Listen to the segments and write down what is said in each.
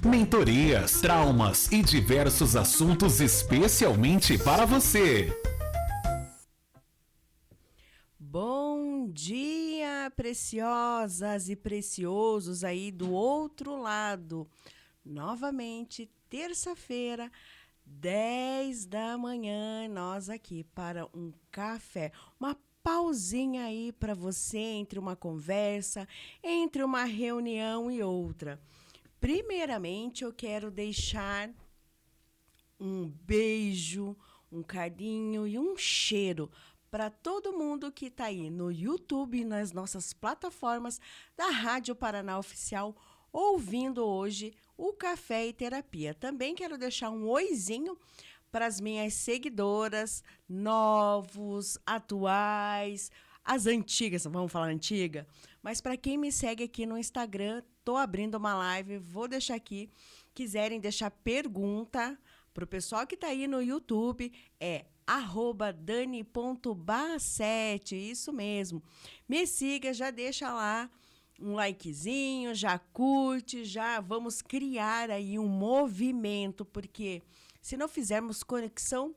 mentorias, traumas e diversos assuntos especialmente para você. Bom dia, preciosas e preciosos aí do outro lado. Novamente, terça-feira, 10 da manhã, nós aqui para um café, uma pausinha aí para você entre uma conversa, entre uma reunião e outra. Primeiramente, eu quero deixar um beijo, um carinho e um cheiro para todo mundo que está aí no YouTube e nas nossas plataformas da Rádio Paraná Oficial, ouvindo hoje o Café e Terapia. Também quero deixar um oizinho para as minhas seguidoras, novos, atuais, as antigas, vamos falar antiga, mas para quem me segue aqui no Instagram, estou abrindo uma live, vou deixar aqui, quiserem deixar pergunta para o pessoal que está aí no YouTube, é @dani.bassete, isso mesmo. Me siga, já deixa lá um likezinho, já curte, já vamos criar aí um movimento, porque se não fizermos conexão,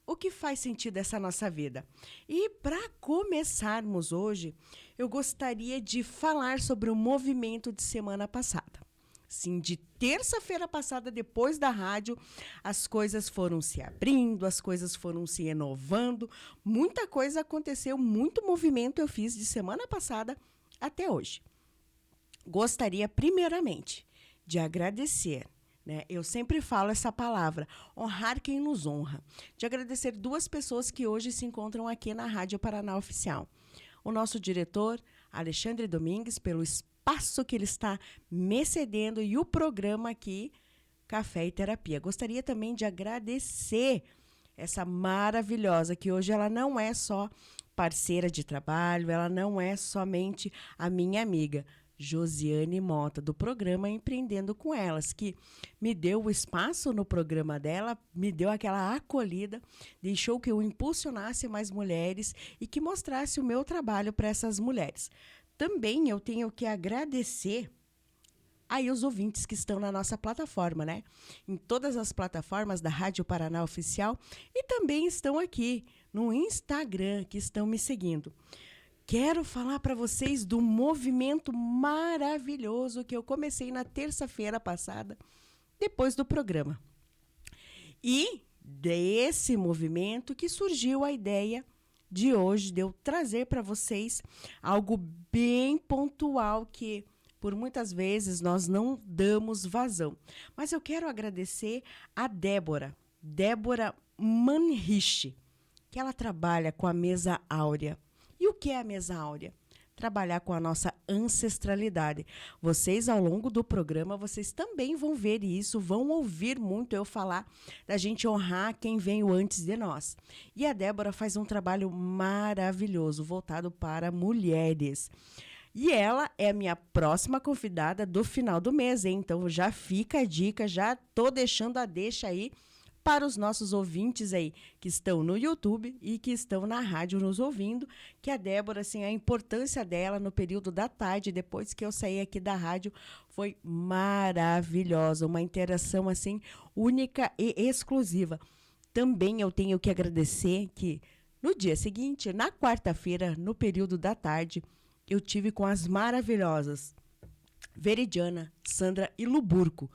o que faz sentido essa nossa vida? E para começarmos hoje, eu gostaria de falar sobre o movimento de semana passada. Sim, de terça-feira passada, depois da rádio, as coisas foram se abrindo, as coisas foram se renovando, muita coisa aconteceu, muito movimento eu fiz de semana passada até hoje. Gostaria, primeiramente, de agradecer, né? Eu sempre falo essa palavra, honrar quem nos honra, de agradecer duas pessoas que hoje se encontram aqui na Rádio Paraná Oficial. O nosso diretor, Alexandre Domingues, pelo espaço que ele está me cedendo e o programa aqui, Café e Terapia. Gostaria também de agradecer essa maravilhosa, que hoje ela não é só parceira de trabalho, ela não é somente a minha amiga, Josiane Mota, do programa Empreendendo com Elas, que me deu o espaço no programa dela, me deu aquela acolhida, deixou que eu impulsionasse mais mulheres e que mostrasse o meu trabalho para essas mulheres. Também eu tenho que agradecer aí os ouvintes que estão na nossa plataforma, né? Em todas as plataformas da Rádio Paraná Oficial e também estão aqui no Instagram, que estão me seguindo. Quero falar para vocês do movimento maravilhoso que eu comecei na terça-feira passada, depois do programa. E desse movimento que surgiu a ideia de hoje, de eu trazer para vocês algo bem pontual que, por muitas vezes, nós não damos vazão. Mas eu quero agradecer a Débora Manriche, que ela trabalha com a mesa áurea. E o que é a mesa áurea? Trabalhar com a nossa ancestralidade. Vocês, ao longo do programa, vocês também vão ver isso, vão ouvir muito eu falar da gente honrar quem veio antes de nós. E a Débora faz um trabalho maravilhoso, voltado para mulheres. E ela é a minha próxima convidada do final do mês, hein? Então já fica a dica, já tô deixando a deixa aí para os nossos ouvintes aí que estão no YouTube e que estão na rádio nos ouvindo, que a Débora, assim, a importância dela no período da tarde, depois que eu saí aqui da rádio, foi maravilhosa, uma interação, assim, única e exclusiva. Também eu tenho que agradecer que no dia seguinte, na quarta-feira, no período da tarde, eu tive com as maravilhosas Veridiana, Sandra e Luburco.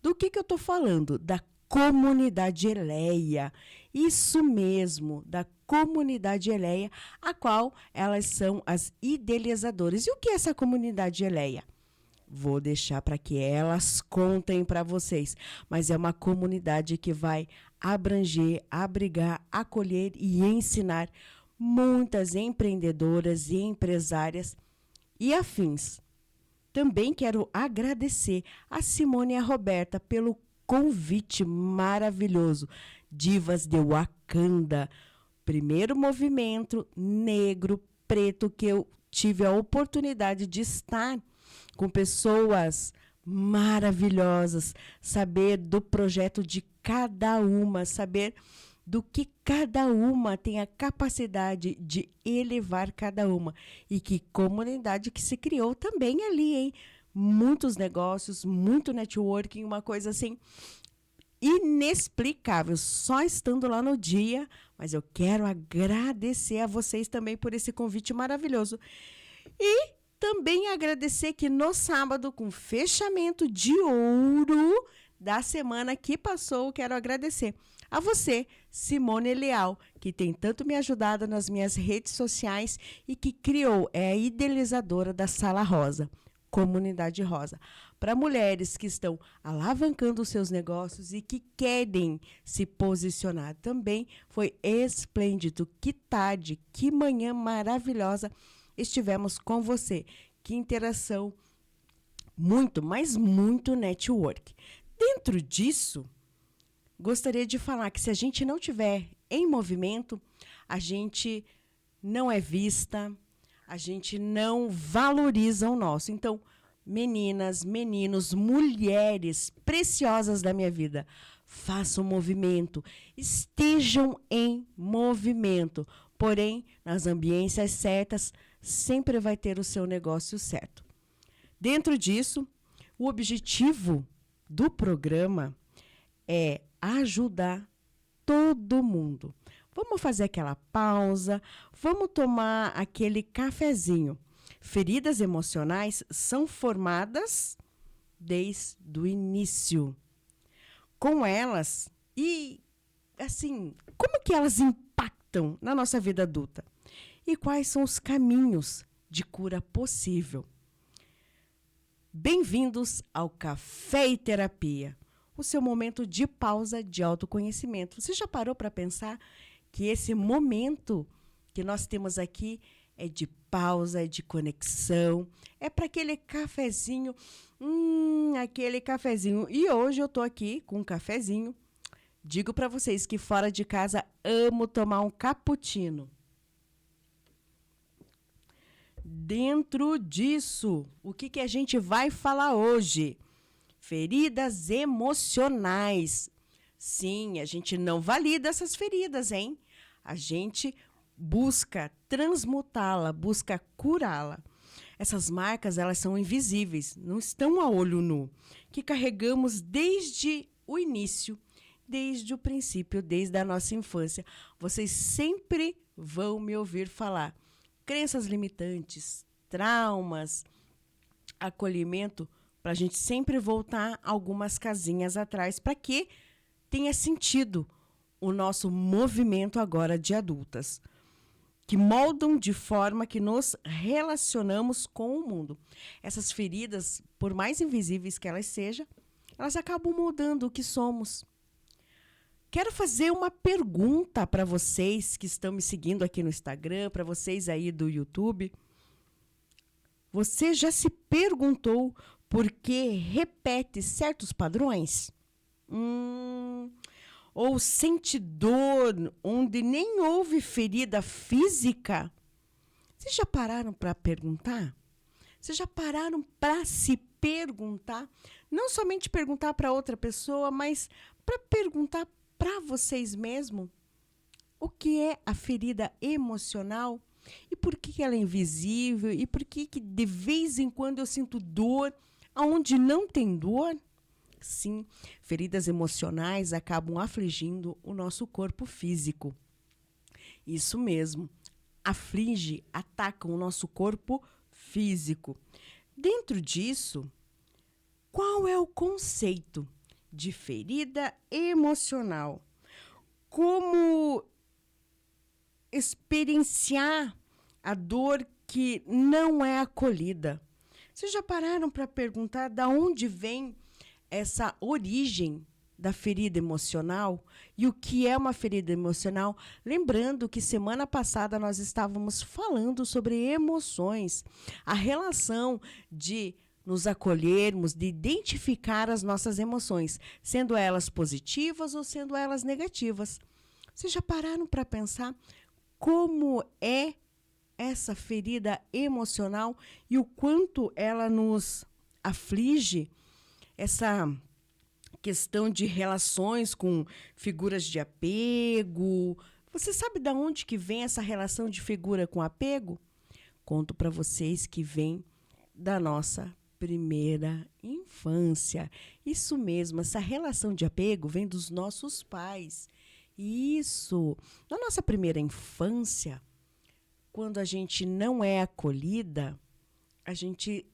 Do que eu estou falando? Da Comunidade Eleia, isso mesmo, da Comunidade Eleia, a qual elas são as idealizadoras. E o que é essa Comunidade Eleia? Vou deixar para que elas contem para vocês, mas é uma comunidade que vai abranger, abrigar, acolher e ensinar muitas empreendedoras e empresárias e afins. Também quero agradecer a Simone e a Roberta pelo convite maravilhoso. Divas de Wakanda, primeiro movimento negro, preto que eu tive a oportunidade de estar com pessoas maravilhosas, saber do projeto de cada uma, saber do que cada uma tem a capacidade de elevar cada uma. E que comunidade que se criou também ali, hein? muitos negócios, muito networking, uma coisa assim inexplicável, só estando lá no dia. Mas eu quero agradecer a vocês também por esse convite maravilhoso. E também agradecer que no sábado, com fechamento de ouro da semana que passou, quero agradecer a você, Simone Leal, que tem tanto me ajudado nas minhas redes sociais e que criou, é a idealizadora da Sala Rosa, Comunidade Rosa, para mulheres que estão alavancando os seus negócios e que querem se posicionar. Também foi esplêndido. Que tarde, que manhã maravilhosa estivemos com você. Que interação, muito, mas muito network. Dentro disso, gostaria de falar que se a gente não tiver em movimento, a gente não é vista, a gente não valoriza o nosso. Então, meninas, meninos, mulheres preciosas da minha vida, façam movimento, estejam em movimento. Porém, nas ambiências certas, sempre vai ter o seu negócio certo. Dentro disso, o objetivo do programa é ajudar todo mundo. Vamos fazer aquela pausa, vamos tomar aquele cafezinho. Feridas emocionais são formadas desde o início. Com elas, e assim, como que elas impactam na nossa vida adulta? E quais são os caminhos de cura possível? Bem-vindos ao Café e Terapia, o seu momento de pausa de autoconhecimento. Você já parou para pensar que esse momento que nós temos aqui é de pausa, é de conexão, é para aquele cafezinho, aquele cafezinho. E hoje eu tô aqui com um cafezinho. Digo para vocês que fora de casa amo tomar um cappuccino. Dentro disso, o que a gente vai falar hoje? Feridas emocionais. Sim, a gente não valida essas feridas, hein? A gente busca transmutá-la, busca curá-la. Essas marcas, elas são invisíveis, não estão a olho nu, que carregamos desde o início, desde o princípio, desde a nossa infância. Vocês sempre vão me ouvir falar. Crenças limitantes, traumas, acolhimento, para a gente sempre voltar algumas casinhas atrás, para que tenha sentido o nosso movimento agora de adultas, que moldam de forma que nos relacionamos com o mundo. Essas feridas, por mais invisíveis que elas sejam, elas acabam moldando o que somos. Quero fazer uma pergunta para vocês que estão me seguindo aqui no Instagram, para vocês aí do YouTube. Você já se perguntou por que repete certos padrões? Ou sente dor onde nem houve ferida física? Vocês já pararam para perguntar? Vocês já pararam para se perguntar? Não somente perguntar para outra pessoa, mas para perguntar para vocês mesmos o que é a ferida emocional e por que ela é invisível e por que de vez em quando eu sinto dor onde não tem dor. Sim, feridas emocionais acabam afligindo o nosso corpo físico. Isso mesmo, aflige, ataca o nosso corpo físico. Dentro disso, qual é o conceito de ferida emocional? Como experienciar a dor que não é acolhida? Vocês já pararam para perguntar de onde vem essa origem da ferida emocional e o que é uma ferida emocional? Lembrando que semana passada nós estávamos falando sobre emoções, a relação de nos acolhermos, de identificar as nossas emoções, sendo elas positivas ou sendo elas negativas. Vocês já pararam para pensar como é essa ferida emocional e o quanto ela nos aflige? Essa questão de relações com figuras de apego. Você sabe de onde que vem essa relação de figura com apego? Conto para vocês que vem da nossa primeira infância. Isso mesmo, essa relação de apego vem dos nossos pais. Isso. Na nossa primeira infância, quando a gente não é acolhida, a gente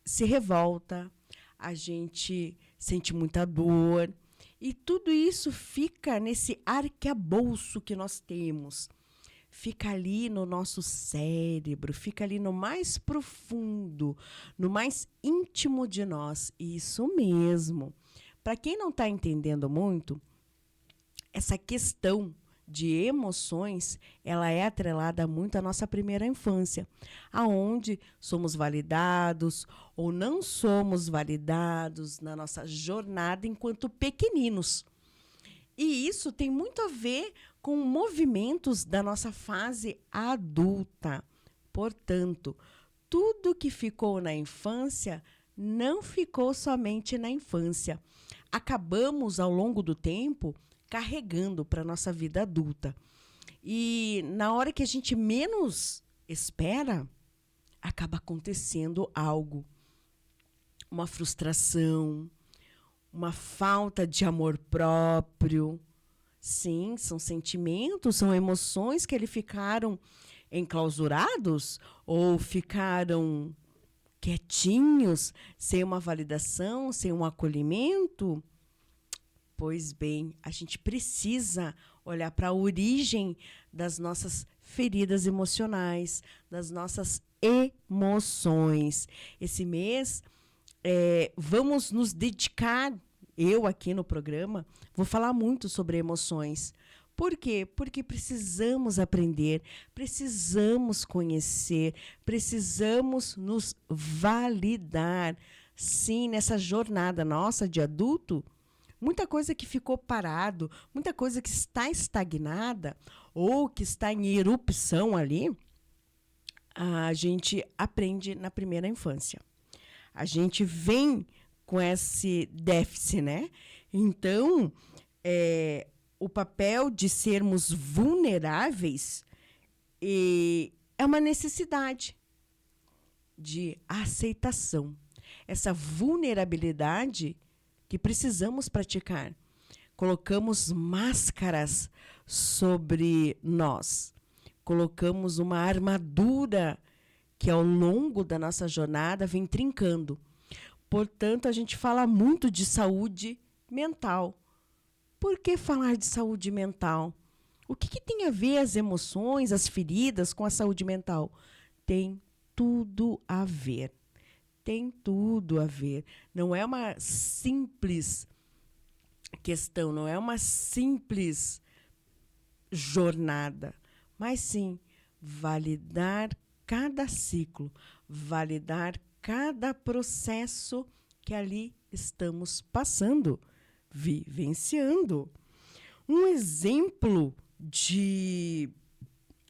se revolta, a gente sente muita dor. E tudo isso fica nesse arcabouço que nós temos. Fica ali no nosso cérebro, fica ali no mais profundo, no mais íntimo de nós. Isso mesmo. Para quem não está entendendo muito, essa questão de emoções, ela é atrelada muito à nossa primeira infância, aonde somos validados ou não somos validados na nossa jornada enquanto pequeninos. E isso tem muito a ver com movimentos da nossa fase adulta. Portanto, tudo que ficou na infância não ficou somente na infância. Acabamos, ao longo do tempo, carregando para a nossa vida adulta. E na hora que a gente menos espera, acaba acontecendo algo. Uma frustração, uma falta de amor próprio. Sim, são sentimentos, são emoções que eles ficaram enclausurados ou ficaram quietinhos, sem uma validação, sem um acolhimento. Pois bem, a gente precisa olhar para a origem das nossas feridas emocionais, das nossas emoções. Esse mês, vamos nos dedicar, eu aqui no programa, vou falar muito sobre emoções. Por quê? Porque precisamos aprender, precisamos conhecer, precisamos nos validar. Sim, nessa jornada nossa de adulto, muita coisa que ficou parado, muita coisa que está estagnada ou que está em erupção ali, a gente aprende na primeira infância. A gente vem com esse déficit, né? Então, o papel de sermos vulneráveis é uma necessidade de aceitação. Essa vulnerabilidade que precisamos praticar. Colocamos máscaras sobre nós. Colocamos uma armadura que ao longo da nossa jornada vem trincando. Portanto, a gente fala muito de saúde mental. Por que falar de saúde mental? O que tem a ver as emoções, as feridas com a saúde mental? Tem tudo a ver. Tem tudo a ver. Não é uma simples questão, não é uma simples jornada, mas sim validar cada ciclo, validar cada processo que ali estamos passando, vivenciando. Um exemplo de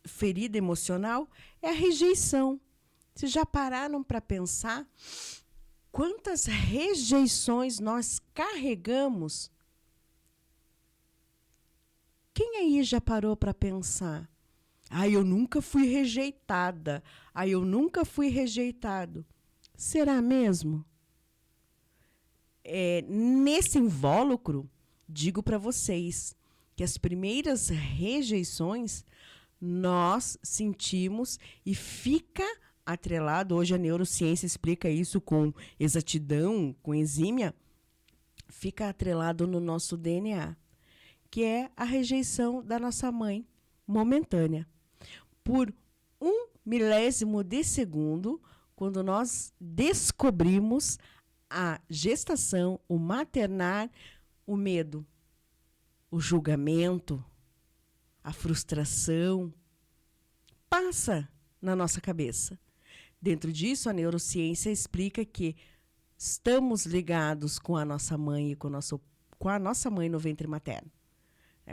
ferida emocional é a rejeição. Vocês já pararam para pensar quantas rejeições nós carregamos? Quem aí já parou para pensar? Eu nunca fui rejeitada. Eu nunca fui rejeitado. Será mesmo? Nesse invólucro, digo para vocês que as primeiras rejeições nós sentimos e fica atrelado, hoje a neurociência explica isso com exatidão, com exímia, fica atrelado no nosso DNA, que é a rejeição da nossa mãe momentânea. Por 1/1000 de segundo, quando nós descobrimos a gestação, o maternar, o medo, o julgamento, a frustração, passa na nossa cabeça. Dentro disso, a neurociência explica que estamos ligados com a nossa mãe e com a nossa mãe no ventre materno.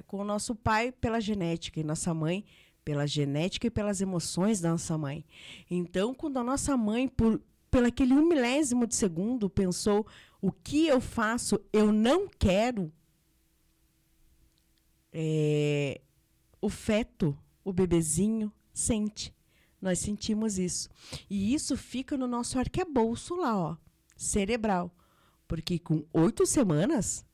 Com o nosso pai pela genética e nossa mãe pela genética e pelas emoções da nossa mãe. Então, quando a nossa mãe, pelo aquele 1/1000 de segundo, pensou: o que eu faço, eu não quero, o feto, o bebezinho, sente. Nós sentimos isso. E isso fica no nosso arcabouço lá, ó. cerebral. Porque com 8 semanas,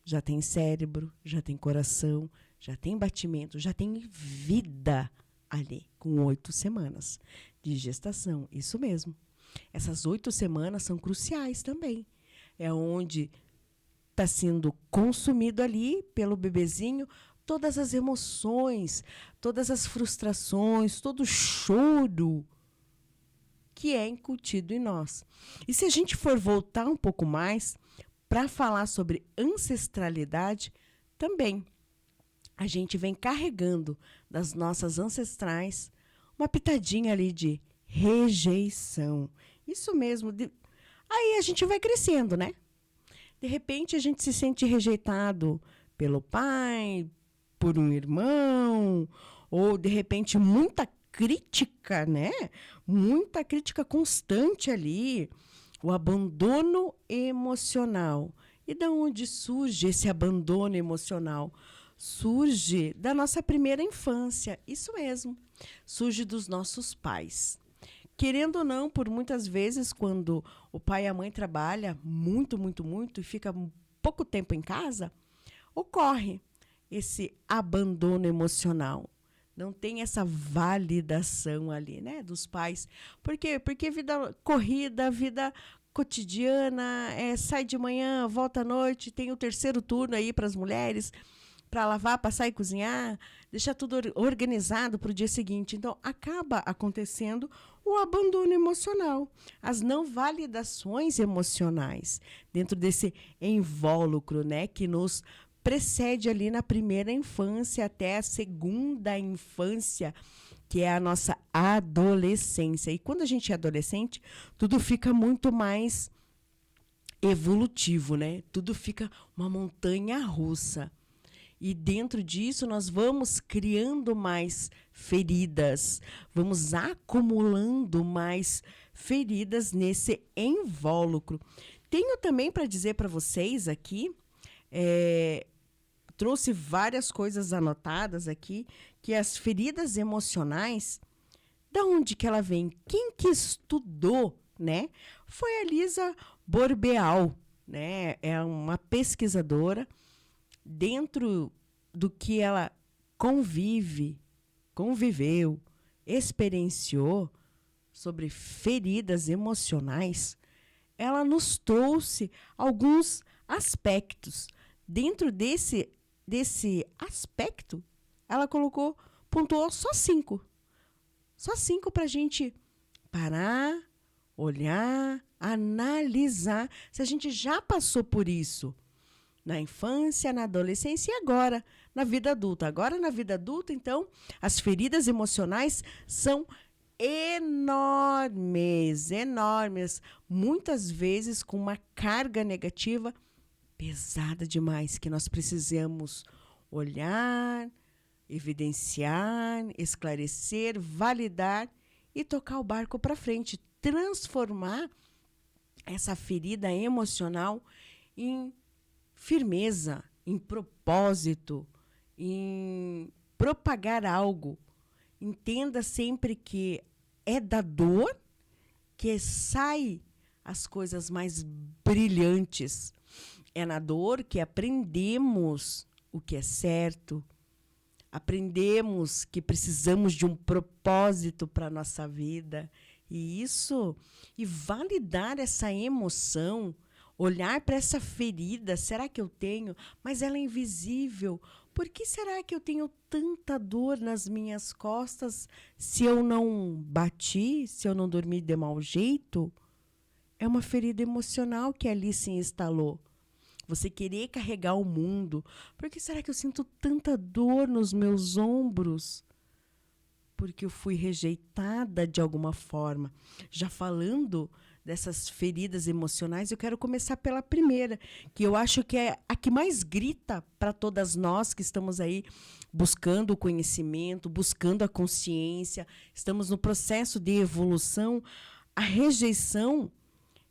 já tem cérebro, já tem coração, já tem batimento, já tem vida ali, com 8 semanas de gestação. Isso mesmo. Essas 8 semanas são cruciais também. É onde está sendo consumido ali pelo bebezinho todas as emoções, todas as frustrações, todo o choro que é incutido em nós. E se a gente for voltar um pouco mais para falar sobre ancestralidade, também a gente vem carregando das nossas ancestrais uma pitadinha ali de rejeição. Isso mesmo. Aí a gente vai crescendo, né? De repente a gente se sente rejeitado pelo pai, por um irmão, ou de repente muita crítica, né? Muita crítica constante ali. O abandono emocional. E de onde surge esse abandono emocional? Surge da nossa primeira infância. Isso mesmo. Surge dos nossos pais. Querendo ou não, por muitas vezes, quando o pai e a mãe trabalham muito, muito, muito e fica pouco tempo em casa, ocorre esse abandono emocional. Não tem essa validação ali, né, dos pais. Por quê? Porque vida corrida, vida cotidiana, sai de manhã, volta à noite, tem o terceiro turno aí para as mulheres, para lavar, passar e cozinhar, deixar tudo organizado para o dia seguinte. Então, acaba acontecendo o abandono emocional, as não validações emocionais dentro desse invólucro, né, que nos precede ali na primeira infância até a segunda infância, que é a nossa adolescência. E quando a gente é adolescente, tudo fica muito mais evolutivo, né? Tudo fica uma montanha russa. E dentro disso nós vamos criando mais feridas, vamos acumulando mais feridas nesse invólucro. Tenho também para dizer para vocês aqui, trouxe várias coisas anotadas aqui, que as feridas emocionais, da onde que ela vem? Quem que estudou, né? Foi a Lisa Borbéal, né? É uma pesquisadora. Dentro do que ela conviveu, experienciou sobre feridas emocionais, ela nos trouxe alguns aspectos. Dentro desse aspecto, ela pontuou só 5. Só 5 para a gente parar, olhar, analisar se a gente já passou por isso. Na infância, na adolescência e agora, na vida adulta. Agora, na vida adulta, então, as feridas emocionais são enormes, enormes. Muitas vezes com uma carga negativa pesada demais, que nós precisamos olhar, evidenciar, esclarecer, validar e tocar o barco para frente. Transformar essa ferida emocional em firmeza, em propósito, em propagar algo. Entenda sempre que é da dor que sai as coisas mais brilhantes. É na dor que aprendemos o que é certo, aprendemos que precisamos de um propósito para a nossa vida. E validar essa emoção, olhar para essa ferida, será que eu tenho? Mas ela é invisível. Por que será que eu tenho tanta dor nas minhas costas se eu não bati, se eu não dormi de mau jeito? É uma ferida emocional que ali se instalou. Você querer carregar o mundo. Por que será que eu sinto tanta dor nos meus ombros? Porque eu fui rejeitada de alguma forma. Já falando dessas feridas emocionais, eu quero começar pela primeira, que eu acho que é a que mais grita para todas nós que estamos aí buscando o conhecimento, buscando a consciência, estamos no processo de evolução. A rejeição,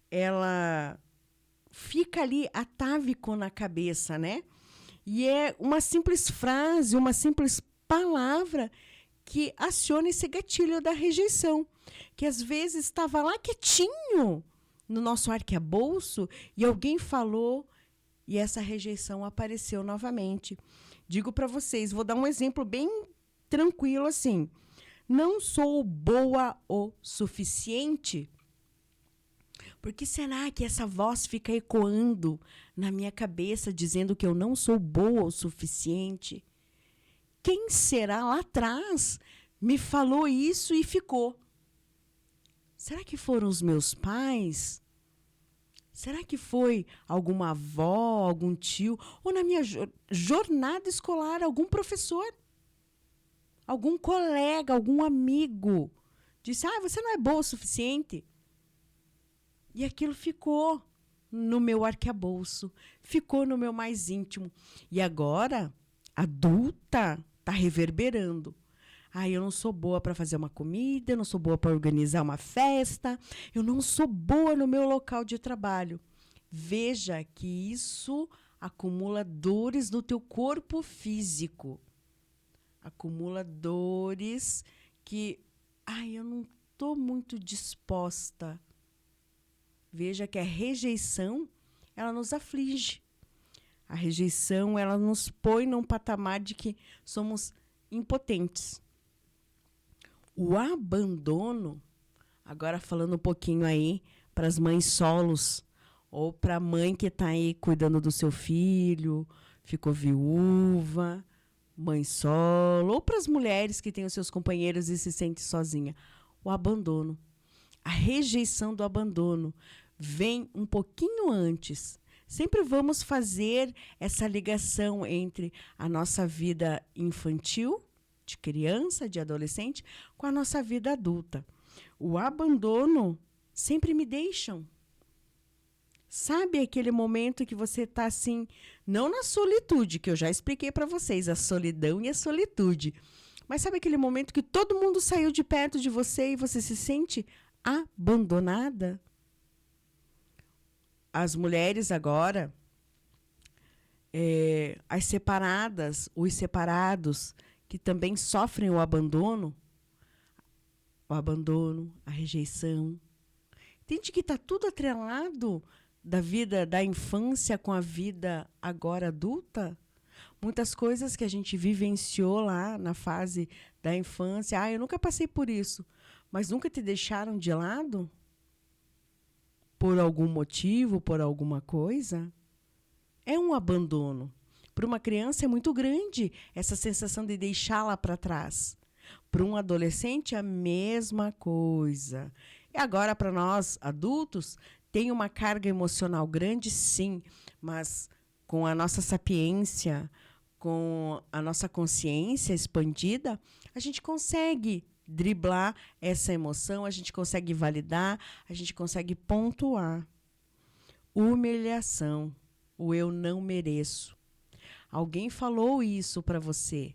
ela fica ali atávico na cabeça, né? E é uma simples frase, uma simples palavra que aciona esse gatilho da rejeição, que às vezes estava lá quietinho no nosso arcabouço e alguém falou e essa rejeição apareceu novamente. Digo para vocês, vou dar um exemplo bem tranquilo assim. Não sou boa o suficiente? Por que será que essa voz fica ecoando na minha cabeça, dizendo que eu não sou boa o suficiente? Quem será lá atrás me falou isso e ficou? Será que foram os meus pais? Será que foi alguma avó, algum tio? Ou na minha jornada escolar, algum professor? Algum colega, algum amigo? Disse, você não é boa o suficiente? E aquilo ficou no meu arcabouço, ficou no meu mais íntimo. E agora, adulta, está reverberando. Eu não sou boa para fazer uma comida, eu não sou boa para organizar uma festa, eu não sou boa no meu local de trabalho. Veja que isso acumula dores no teu corpo físico. Acumula dores que, eu não estou muito disposta. Veja que a rejeição, ela nos aflige. A rejeição, ela nos põe num patamar de que somos impotentes. O abandono, agora falando um pouquinho aí para as mães solos, ou para a mãe que está aí cuidando do seu filho, ficou viúva, mãe solo, ou para as mulheres que têm os seus companheiros e se sente sozinha. O abandono, a rejeição do abandono vem um pouquinho antes. Sempre vamos fazer essa ligação entre a nossa vida infantil, de criança, de adolescente, com a nossa vida adulta. O abandono sempre me deixam. Sabe aquele momento que você está assim, não na solitude, que eu já expliquei para vocês, a solidão e a solitude. Mas sabe aquele momento que todo mundo saiu de perto de você e você se sente abandonada? As mulheres agora, as separadas, os separados, que também sofrem o abandono, a rejeição. Entende que está tudo atrelado da vida da infância com a vida agora adulta? Muitas coisas que a gente vivenciou lá na fase da infância. Eu nunca passei por isso. Mas nunca te deixaram de lado? Por algum motivo, por alguma coisa? É um abandono. Para uma criança é muito grande essa sensação de deixá-la para trás. Para um adolescente, a mesma coisa. E agora, para nós, adultos, tem uma carga emocional grande, sim, mas com a nossa sapiência, com a nossa consciência expandida, a gente consegue driblar essa emoção, a gente consegue validar, a gente consegue pontuar. Humilhação, o eu não mereço. Alguém falou isso para você.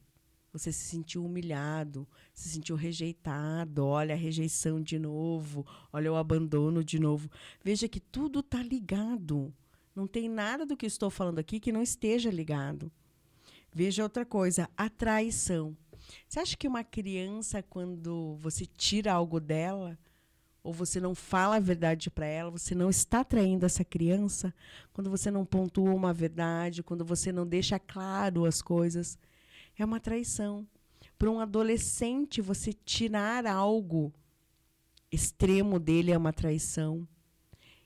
Você se sentiu humilhado, se sentiu rejeitado. Olha a rejeição de novo, olha o abandono de novo. Veja que tudo está ligado. Não tem nada do que estou falando aqui que não esteja ligado. Veja outra coisa, a traição. Você acha que uma criança, quando você tira algo dela, ou você não fala a verdade para ela, você não está traindo essa criança? Quando você não pontua uma verdade, quando você não deixa claro as coisas, é uma traição. Para um adolescente, você tirar algo extremo dele é uma traição.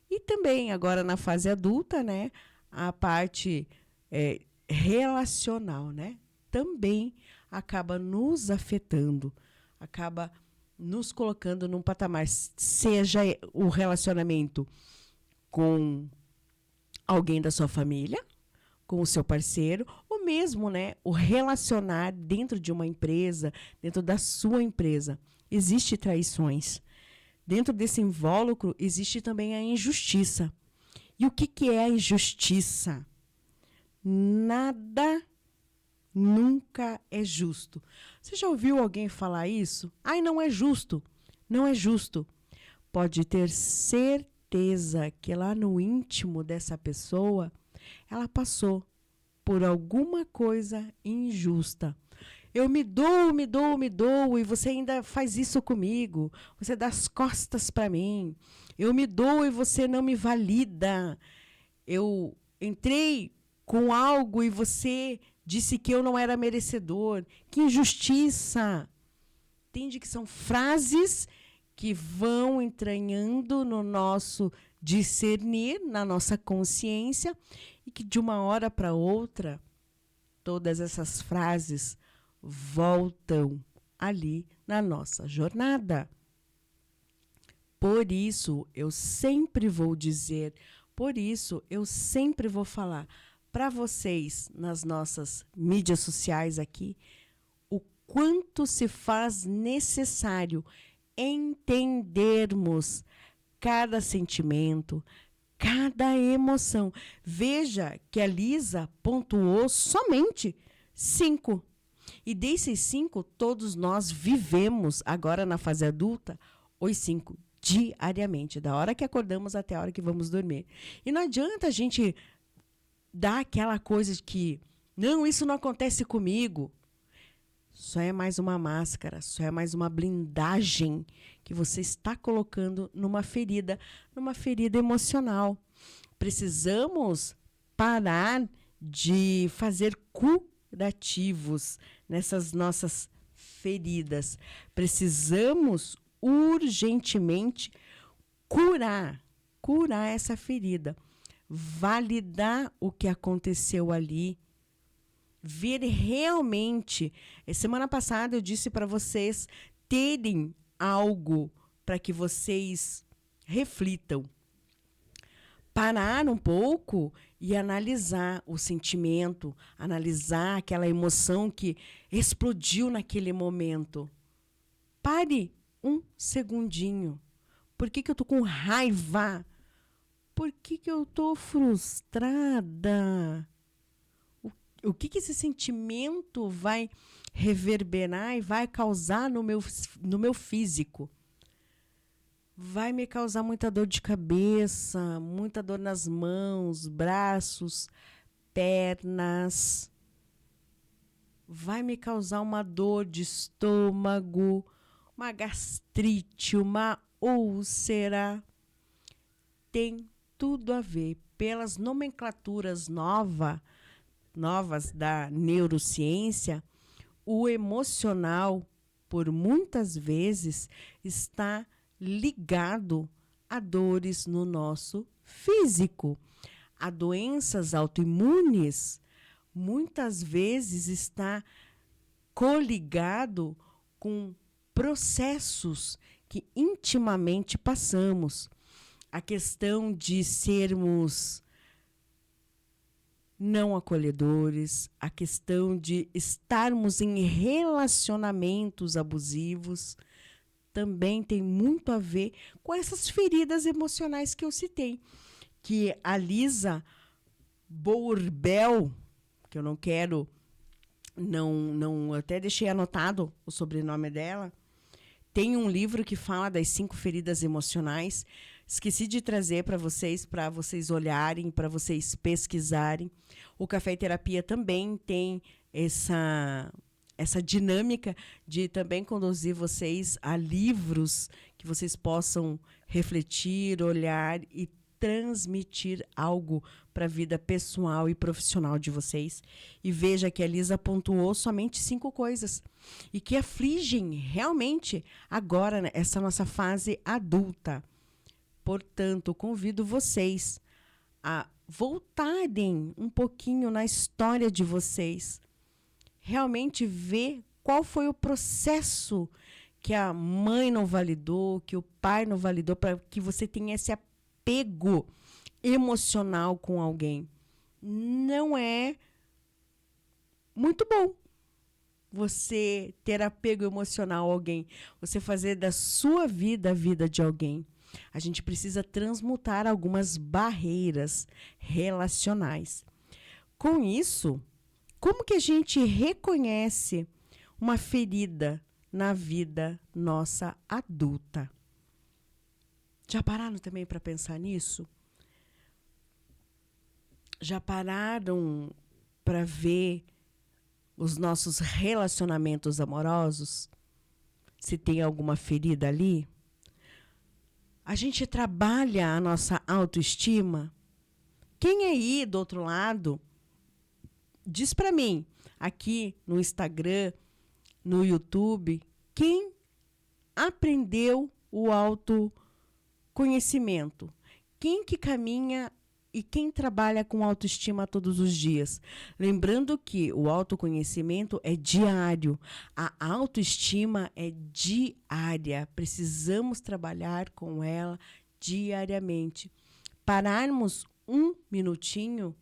E também, agora na fase adulta, né, a parte relacional, né, também acaba nos afetando, acaba nos colocando num patamar, seja o relacionamento com alguém da sua família, com o seu parceiro, ou mesmo, né, o relacionar dentro de uma empresa, dentro da sua empresa. Existem traições. Dentro desse invólucro existe também a injustiça. E o que é a injustiça? Nada nunca é justo. Você já ouviu alguém falar isso? Não é justo. Não é justo. Pode ter certeza que lá no íntimo dessa pessoa, ela passou por alguma coisa injusta. Eu me dou, e você ainda faz isso comigo. Você dá as costas para mim. Eu me dou e você não me valida. Eu entrei com algo e você disse que eu não era merecedor. Que injustiça! Entende que são frases que vão entranhando no nosso discernir, na nossa consciência, e que de uma hora para outra, todas essas frases voltam ali na nossa jornada. Por isso, eu sempre vou dizer, por isso, eu sempre vou falar para vocês nas nossas mídias sociais aqui, o quanto se faz necessário entendermos cada sentimento, cada emoção. Veja que a Lisa pontuou somente 5. E desses 5, todos nós vivemos, agora na fase adulta, os 5 diariamente, da hora que acordamos até a hora que vamos dormir. E não adianta a gente dar aquela coisa de que, não, isso não acontece comigo. Só é mais uma máscara, só é mais uma blindagem que você está colocando numa ferida emocional. Precisamos parar de fazer curativos nessas nossas feridas. Precisamos urgentemente curar essa ferida, validar o que aconteceu ali, ver realmente. Semana passada eu disse para vocês terem algo para que vocês reflitam. Parar um pouco e analisar o sentimento, analisar aquela emoção que explodiu naquele momento. Pare um segundinho. Por que eu estou com raiva? Por que eu estou frustrada? O que esse sentimento vai reverberar e vai causar no meu físico? Vai me causar muita dor de cabeça, muita dor nas mãos, braços, pernas. Vai me causar uma dor de estômago, uma gastrite, uma úlcera. Tem tudo a ver. Pelas nomenclaturas novas da neurociência, o emocional, por muitas vezes, está ligado a dores no nosso físico. A doenças autoimunes, muitas vezes, está coligado com processos que intimamente passamos. A questão de sermos não acolhedores, a questão de estarmos em relacionamentos abusivos, também tem muito a ver com essas feridas emocionais que eu citei. Que a Lisa Bourbel, que eu não quero, não até deixei anotado o sobrenome dela, tem um livro que fala das 5 feridas emocionais. Esqueci de trazer para vocês olharem, para vocês pesquisarem. O Café e Terapia também tem essa dinâmica de também conduzir vocês a livros que vocês possam refletir, olhar e transmitir algo para a vida pessoal e profissional de vocês. E veja que a Lisa pontuou somente 5 coisas e que afligem realmente agora, né, essa nossa fase adulta. Portanto, convido vocês a voltarem um pouquinho na história de vocês, realmente ver qual foi o processo que a mãe não validou, que o pai não validou, para que você tenha esse apego emocional com alguém. Não é muito bom você ter apego emocional a alguém, você fazer da sua vida a vida de alguém. A gente precisa transmutar algumas barreiras relacionais. Com isso, como que a gente reconhece uma ferida na vida nossa adulta? Já pararam também para pensar nisso? Já pararam para ver os nossos relacionamentos amorosos, se tem alguma ferida ali, a gente trabalha a nossa autoestima. Quem aí do outro lado, diz para mim, aqui no Instagram, no YouTube, quem aprendeu o autoconhecimento? Quem que caminha e quem trabalha com autoestima todos os dias? Lembrando que o autoconhecimento é diário, a autoestima é diária. Precisamos trabalhar com ela diariamente. Pararmos um minutinho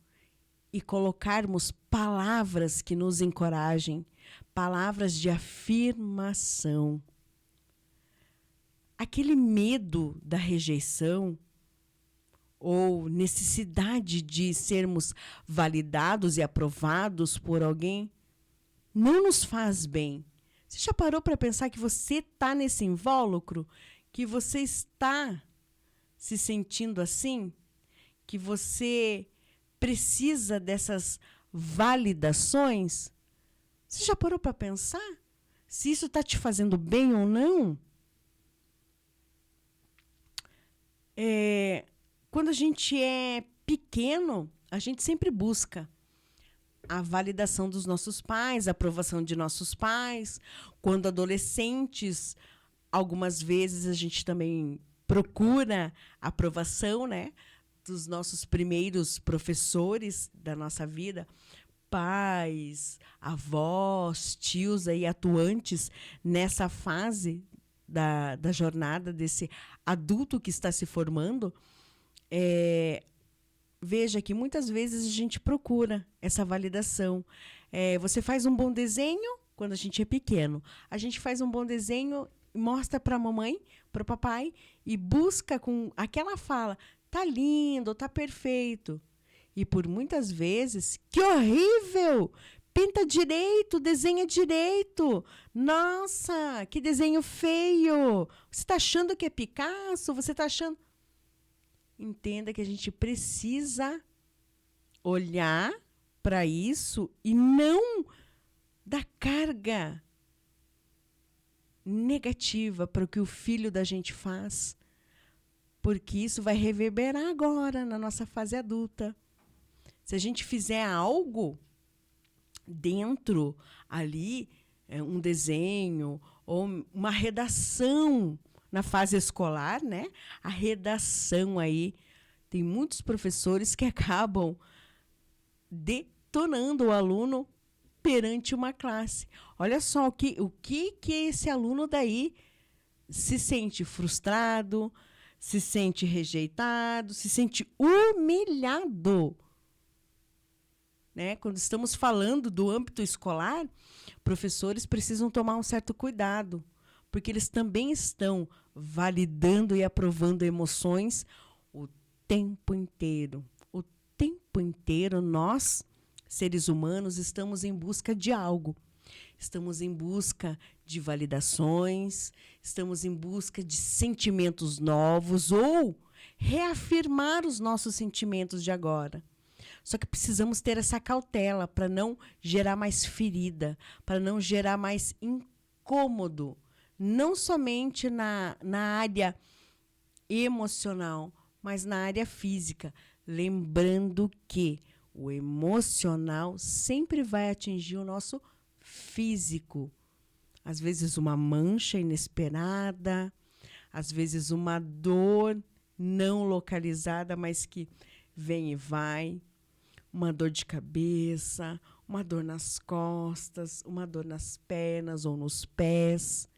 e colocarmos palavras que nos encorajem, palavras de afirmação. Aquele medo da rejeição ou necessidade de sermos validados e aprovados por alguém não nos faz bem. Você já parou para pensar que você está nesse invólucro? Que você está se sentindo assim? Que você precisa dessas validações? Você já parou para pensar se isso está te fazendo bem ou não? Quando a gente é pequeno, a gente sempre busca a validação dos nossos pais, a aprovação de nossos pais. Quando adolescentes, algumas vezes a gente também procura a aprovação, né, dos nossos primeiros professores da nossa vida, pais, avós, tios aí atuantes nessa fase da jornada desse adulto que está se formando. Veja que muitas vezes a gente procura essa validação. Você faz um bom desenho quando a gente é pequeno. A gente faz um bom desenho, mostra para a mamãe, para o papai e busca com aquela fala: tá lindo, tá perfeito. E por muitas vezes, que horrível! Pinta direito, desenha direito. Nossa, que desenho feio! Você está achando que é Picasso? Você está achando... Entenda que a gente precisa olhar para isso e não dar carga negativa para o que o filho da gente faz, porque isso vai reverberar agora na nossa fase adulta. Se a gente fizer algo dentro ali, um desenho ou uma redação na fase escolar, né? A redação aí, tem muitos professores que acabam detonando o aluno perante uma classe. Olha só o que esse aluno daí se sente frustrado, se sente rejeitado, se sente humilhado. Né? Quando estamos falando do âmbito escolar, professores precisam tomar um certo cuidado, porque eles também estão validando e aprovando emoções o tempo inteiro. O tempo inteiro, nós, seres humanos, estamos em busca de algo. Estamos em busca de validações, estamos em busca de sentimentos novos ou reafirmar os nossos sentimentos de agora. Só que precisamos ter essa cautela para não gerar mais ferida, para não gerar mais incômodo, não somente na área emocional, mas na área física. Lembrando que o emocional sempre vai atingir o nosso físico. Às vezes uma mancha inesperada, às vezes uma dor não localizada, mas que vem e vai. Uma dor de cabeça, uma dor nas costas, uma dor nas pernas ou nos pés.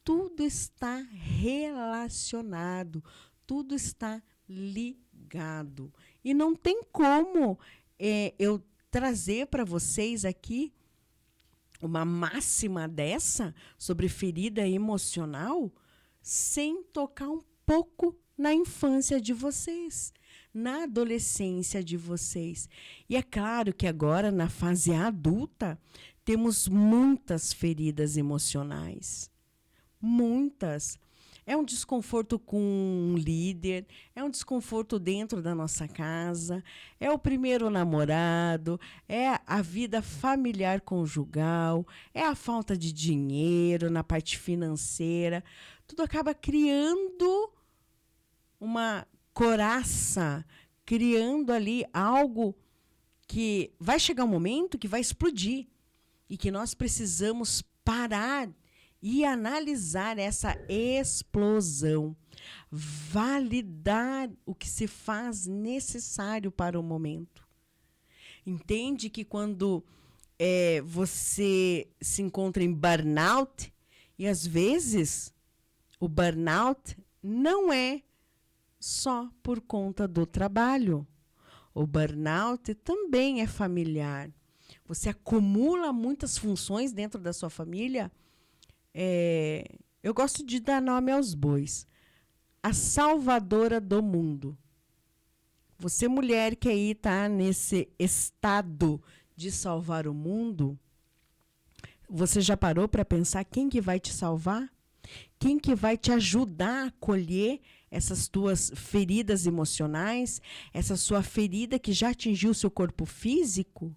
Tudo está relacionado, tudo está ligado. E não tem como eu trazer para vocês aqui uma máxima dessa sobre ferida emocional sem tocar um pouco na infância de vocês, na adolescência de vocês. E é claro que agora, na fase adulta, temos muitas feridas emocionais. Muitas. É um desconforto com um líder, é um desconforto dentro da nossa casa, é o primeiro namorado, é a vida familiar conjugal, é a falta de dinheiro na parte financeira. Tudo acaba criando uma coraça, criando ali algo que vai chegar um momento que vai explodir e que nós precisamos parar e analisar essa explosão, validar o que se faz necessário para o momento. Entende que quando você se encontra em burnout, e às vezes o burnout não é só por conta do trabalho. O burnout também é familiar. Você acumula muitas funções dentro da sua família. Eu gosto de dar nome aos bois. A salvadora do mundo. Você, mulher, que aí está nesse estado de salvar o mundo, você já parou para pensar quem que vai te salvar? Quem que vai te ajudar a acolher essas tuas feridas emocionais, essa sua ferida que já atingiu o seu corpo físico?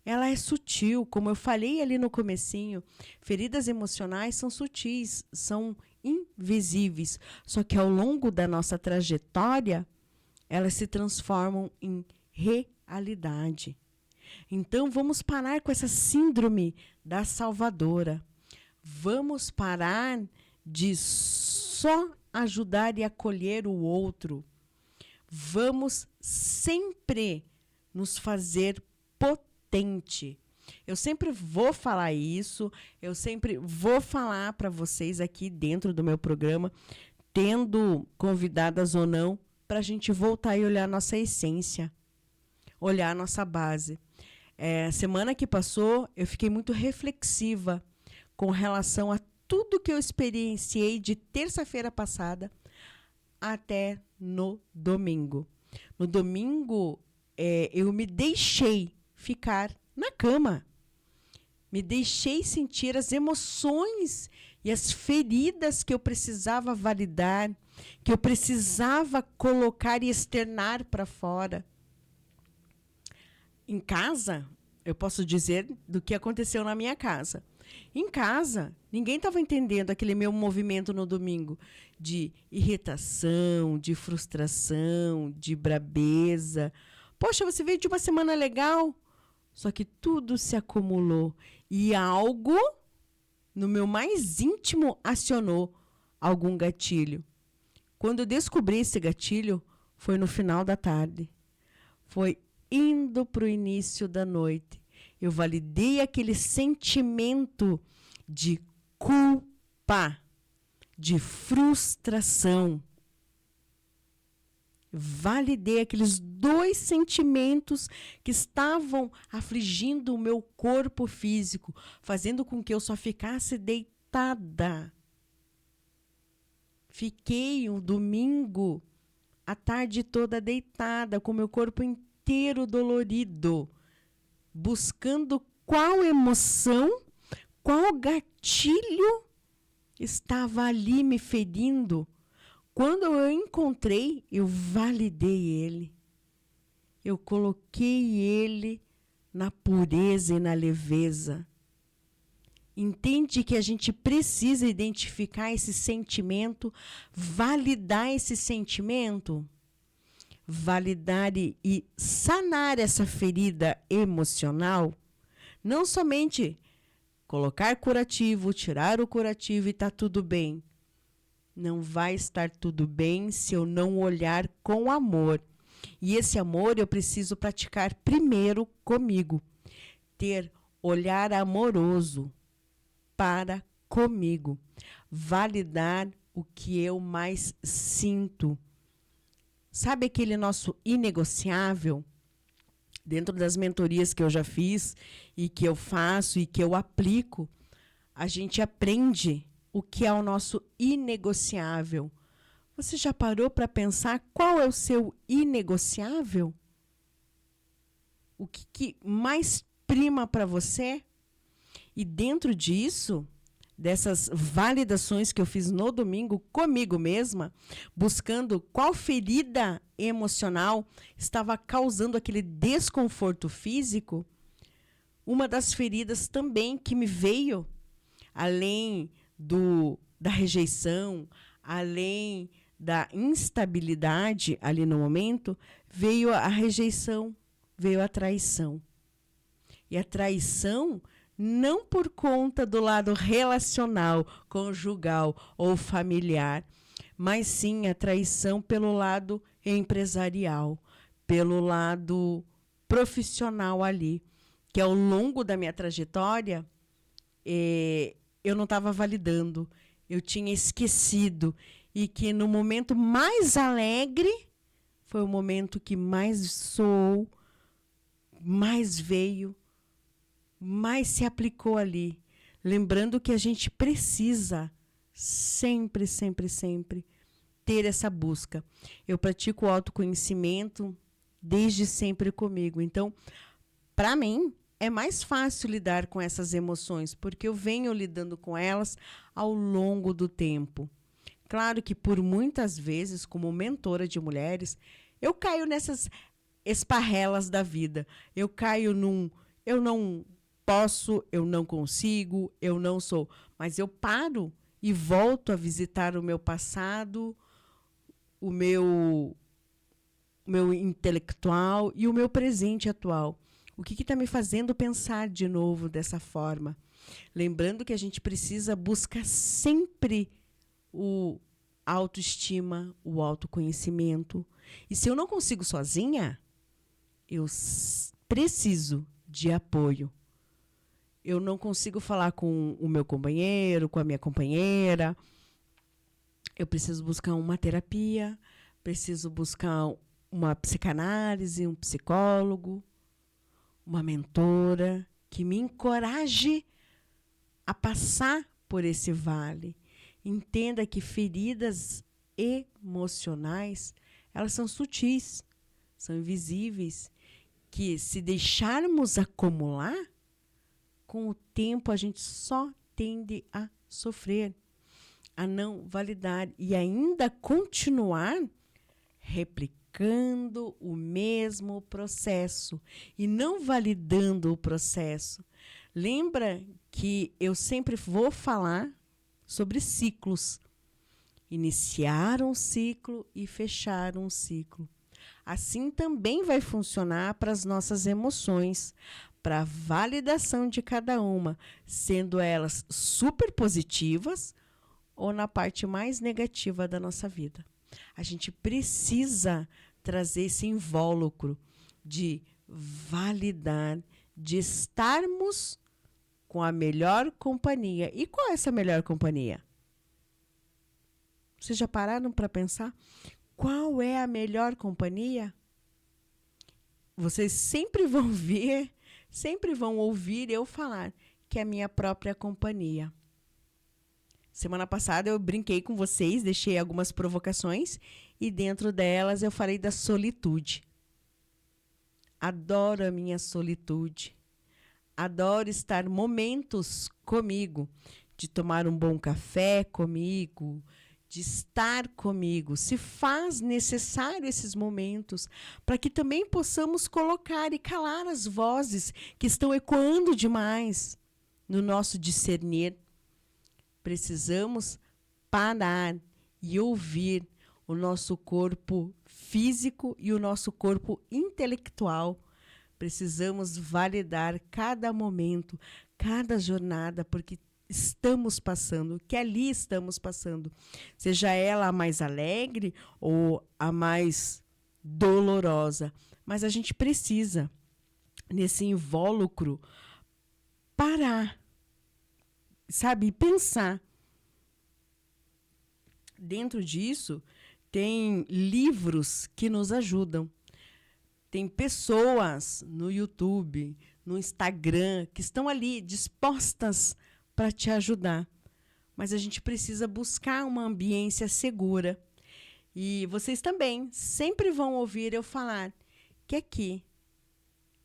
Ela é sutil, como eu falei ali no comecinho. Feridas emocionais são sutis, são invisíveis. Só que ao longo da nossa trajetória, elas se transformam em realidade. Então, vamos parar com essa síndrome da salvadora. Vamos parar de só ajudar e acolher o outro. Vamos sempre nos fazer potente. Eu sempre vou falar isso, eu sempre vou falar para vocês aqui dentro do meu programa, tendo convidadas ou não, para a gente voltar e olhar a nossa essência, olhar a nossa base. Semana que passou, eu fiquei muito reflexiva com relação a tudo que eu experienciei de terça-feira passada até no domingo. No domingo, eu me deixei ficar na cama. Me deixei sentir as emoções e as feridas que eu precisava validar, que eu precisava colocar e externar para fora. Em casa, eu posso dizer do que aconteceu na minha casa. Em casa, ninguém estava entendendo aquele meu movimento no domingo de irritação, de frustração, de brabeza. Poxa, você veio de uma semana legal, só que tudo se acumulou e algo no meu mais íntimo acionou algum gatilho. Quando eu descobri esse gatilho, foi no final da tarde. Foi indo para o início da noite. Eu validei aquele sentimento de culpa, de frustração. Validei aqueles dois sentimentos que estavam afligindo o meu corpo físico, fazendo com que eu só ficasse deitada. Fiquei um domingo, a tarde toda deitada, com meu corpo inteiro dolorido, buscando qual emoção, qual gatilho estava ali me ferindo. Quando eu encontrei, eu validei ele. Eu coloquei ele na pureza e na leveza. Entende que a gente precisa identificar esse sentimento, validar esse sentimento, validar e sanar essa ferida emocional. Não somente colocar curativo, tirar o curativo e está tudo bem. Não vai estar tudo bem se eu não olhar com amor. E esse amor eu preciso praticar primeiro comigo. Ter olhar amoroso para comigo. Validar o que eu mais sinto. Sabe aquele nosso inegociável? Dentro das mentorias que eu já fiz e que eu faço e que eu aplico, a gente aprende o que é o nosso inegociável. Você já parou para pensar qual é o seu inegociável? O que mais prima para você? E dentro disso, dessas validações que eu fiz no domingo comigo mesma, buscando qual ferida emocional estava causando aquele desconforto físico. Uma das feridas também que me veio, além da rejeição, além da instabilidade ali no momento, veio a rejeição, veio a traição. E a traição não por conta do lado relacional, conjugal ou familiar, mas sim a traição pelo lado empresarial, pelo lado profissional ali, que ao longo da minha trajetória eu não estava validando, eu tinha esquecido, e que no momento mais alegre foi o momento que mais soou, mais veio, mais se aplicou ali. Lembrando que a gente precisa sempre, sempre, sempre ter essa busca. Eu pratico o autoconhecimento desde sempre comigo. Então, para mim, é mais fácil lidar com essas emoções, porque eu venho lidando com elas ao longo do tempo. Claro que por muitas vezes, como mentora de mulheres, eu caio nessas esparrelas da vida. Eu caio eu não posso, eu não consigo, eu não sou. Mas eu paro e volto a visitar o meu passado, o meu intelectual e o meu presente atual. O que está me fazendo pensar de novo dessa forma? Lembrando que a gente precisa buscar sempre o autoestima, o autoconhecimento. E se eu não consigo sozinha, eu preciso de apoio. Eu não consigo falar com o meu companheiro, com a minha companheira. Eu preciso buscar uma terapia, preciso buscar uma psicanálise, um psicólogo, uma mentora que me encoraje a passar por esse vale. Entenda que feridas emocionais, elas são sutis, são invisíveis, que se deixarmos acumular, com o tempo a gente só tende a sofrer, a não validar e ainda continuar replicando o mesmo processo e não validando o processo. Lembra que eu sempre vou falar sobre ciclos. Iniciar um ciclo e fechar um ciclo. Assim também vai funcionar para as nossas emoções, para a validação de cada uma, sendo elas super positivas ou na parte mais negativa da nossa vida. A gente precisa trazer esse invólucro de validar, de estarmos com a melhor companhia. E qual é essa melhor companhia? Vocês já pararam para pensar? Qual é a melhor companhia? Vocês sempre vão ver, sempre vão ouvir eu falar que é a minha própria companhia. Semana passada eu brinquei com vocês, deixei algumas provocações e dentro delas eu falei da solitude. Adoro a minha solitude. Adoro estar momentos comigo, de tomar um bom café comigo, de estar comigo. Se faz necessário esses momentos para que também possamos colocar e calar as vozes que estão ecoando demais no nosso discernir. Precisamos parar e ouvir o nosso corpo físico e o nosso corpo intelectual. Precisamos validar cada momento, cada jornada, porque estamos passando, que ali estamos passando. Seja ela a mais alegre ou a mais dolorosa. Mas a gente precisa, nesse invólucro, parar, sabe, pensar. Dentro disso, tem livros que nos ajudam. Tem pessoas no YouTube, no Instagram, que estão ali dispostas para te ajudar. Mas a gente precisa buscar uma ambiência segura. E vocês também sempre vão ouvir eu falar que aqui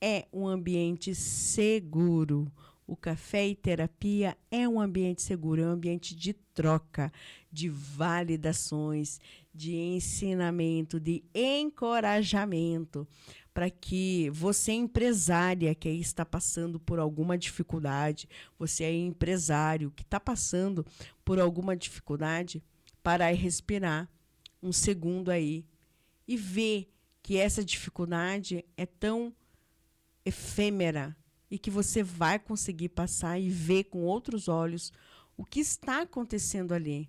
é um ambiente seguro, O café e terapia é um ambiente seguro, é um ambiente de troca, de validações, de ensinamento, de encorajamento, para que você, empresária que aí está passando por alguma dificuldade, você é empresário que está passando por alguma dificuldade, parar e respirar um segundo aí e ver que essa dificuldade é tão efêmera e que você vai conseguir passar e ver com outros olhos o que está acontecendo ali.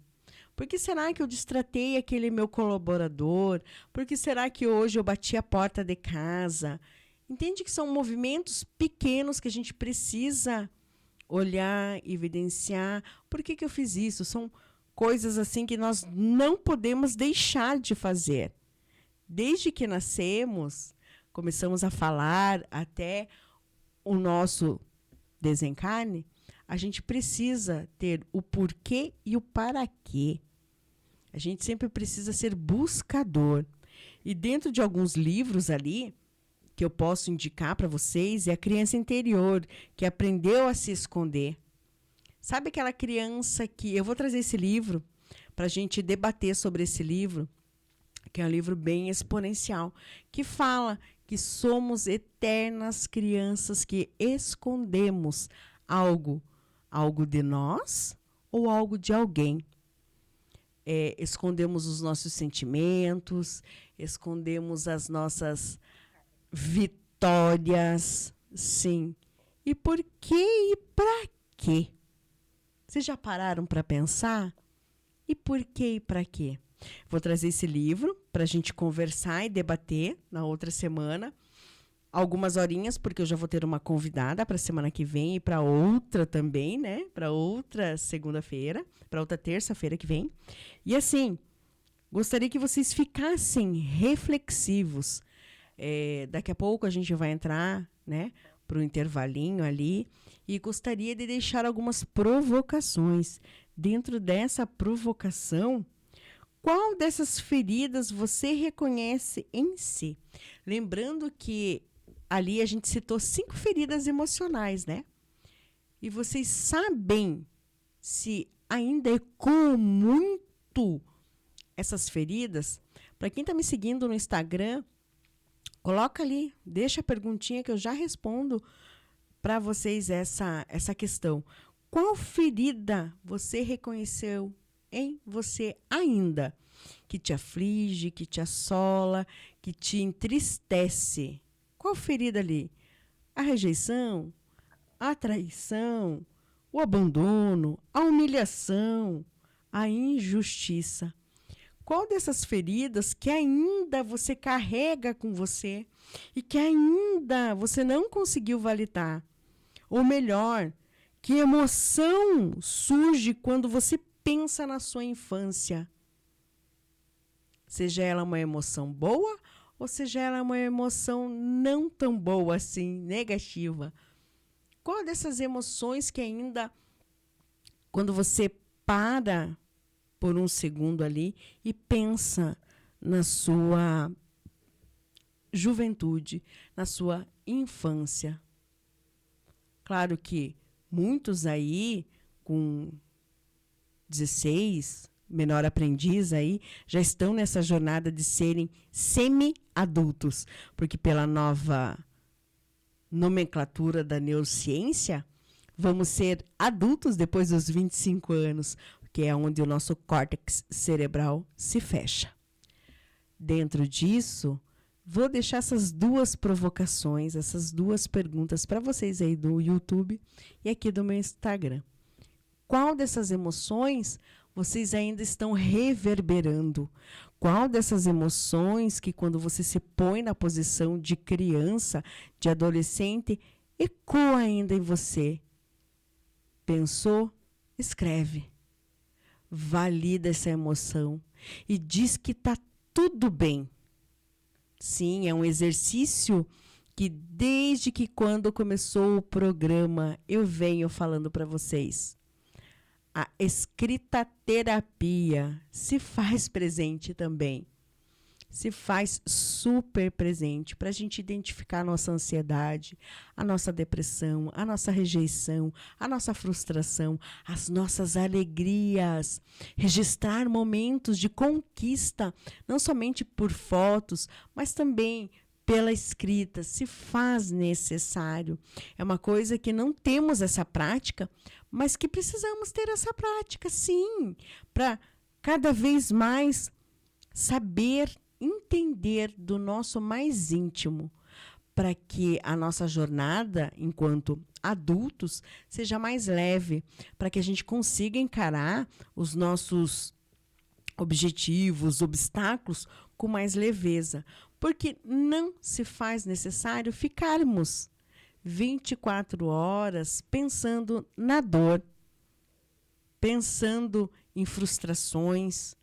Por que será que eu destratei aquele meu colaborador? Por que será que hoje eu bati a porta de casa? Entende que são movimentos pequenos que a gente precisa olhar, evidenciar. Por que eu fiz isso? São coisas assim que nós não podemos deixar de fazer. Desde que nascemos, começamos a falar até o nosso desencarne, a gente precisa ter o porquê e o para quê. A gente sempre precisa ser buscador. E dentro de alguns livros ali, que eu posso indicar para vocês, é a criança interior, que aprendeu a se esconder. Sabe aquela criança que... Eu vou trazer esse livro para a gente debater sobre esse livro, que é um livro bem exponencial, que fala que somos eternas crianças que escondemos algo de nós ou algo de alguém. Escondemos os nossos sentimentos, escondemos as nossas vitórias, sim. E por quê e para quê? Vocês já pararam para pensar? E por quê e para quê? Vou trazer esse livro para a gente conversar e debater na outra semana. Algumas horinhas, porque eu já vou ter uma convidada para a semana que vem e para outra também, né? Para outra segunda-feira, para outra terça-feira que vem. E assim, gostaria que vocês ficassem reflexivos. Daqui a pouco a gente vai entrar, né, para o intervalinho ali e gostaria de deixar algumas provocações. Dentro dessa provocação, qual dessas feridas você reconhece em si? Lembrando que ali a gente citou 5 feridas emocionais, né? E vocês sabem se ainda ecoam muito essas feridas? Para quem está me seguindo no Instagram, coloca ali, deixa a perguntinha que eu já respondo para vocês essa questão. Qual ferida você reconheceu em você ainda, que te aflige, que te assola, que te entristece? Qual ferida ali? A rejeição, a traição, o abandono, a humilhação, a injustiça. Qual dessas feridas que ainda você carrega com você e que ainda você não conseguiu validar? Ou melhor, que emoção surge quando você pensa na sua infância? Seja ela uma emoção boa ou seja ela uma emoção não tão boa assim, negativa. Qual dessas emoções que ainda, quando você para por um segundo ali e pensa na sua juventude, na sua infância? Claro que muitos aí, com 16, menor aprendiz aí, já estão nessa jornada de serem semi-adultos, porque pela nova nomenclatura da neurociência, vamos ser adultos depois dos 25 anos, que é onde o nosso córtex cerebral se fecha. Dentro disso, vou deixar essas 2 provocações, essas 2 perguntas para vocês aí do YouTube e aqui do meu Instagram. Qual dessas emoções vocês ainda estão reverberando? Qual dessas emoções que, quando você se põe na posição de criança, de adolescente, ecoa ainda em você? Pensou? Escreve. Valida essa emoção e diz que está tudo bem. Sim, é um exercício que desde que quando começou o programa eu venho falando para vocês. A escrita terapia se faz presente também. se faz super presente para a gente identificar a nossa ansiedade, a nossa depressão, a nossa rejeição, a nossa frustração, as nossas alegrias. Registrar momentos de conquista, não somente por fotos, mas também pela escrita, se faz necessário. É uma coisa que não temos essa prática, mas que precisamos ter essa prática, sim, para cada vez mais saber entender do nosso mais íntimo, para que a nossa jornada enquanto adultos seja mais leve, para que a gente consiga encarar os nossos objetivos, obstáculos com mais leveza, porque não se faz necessário ficarmos 24 horas pensando na dor, pensando em frustrações,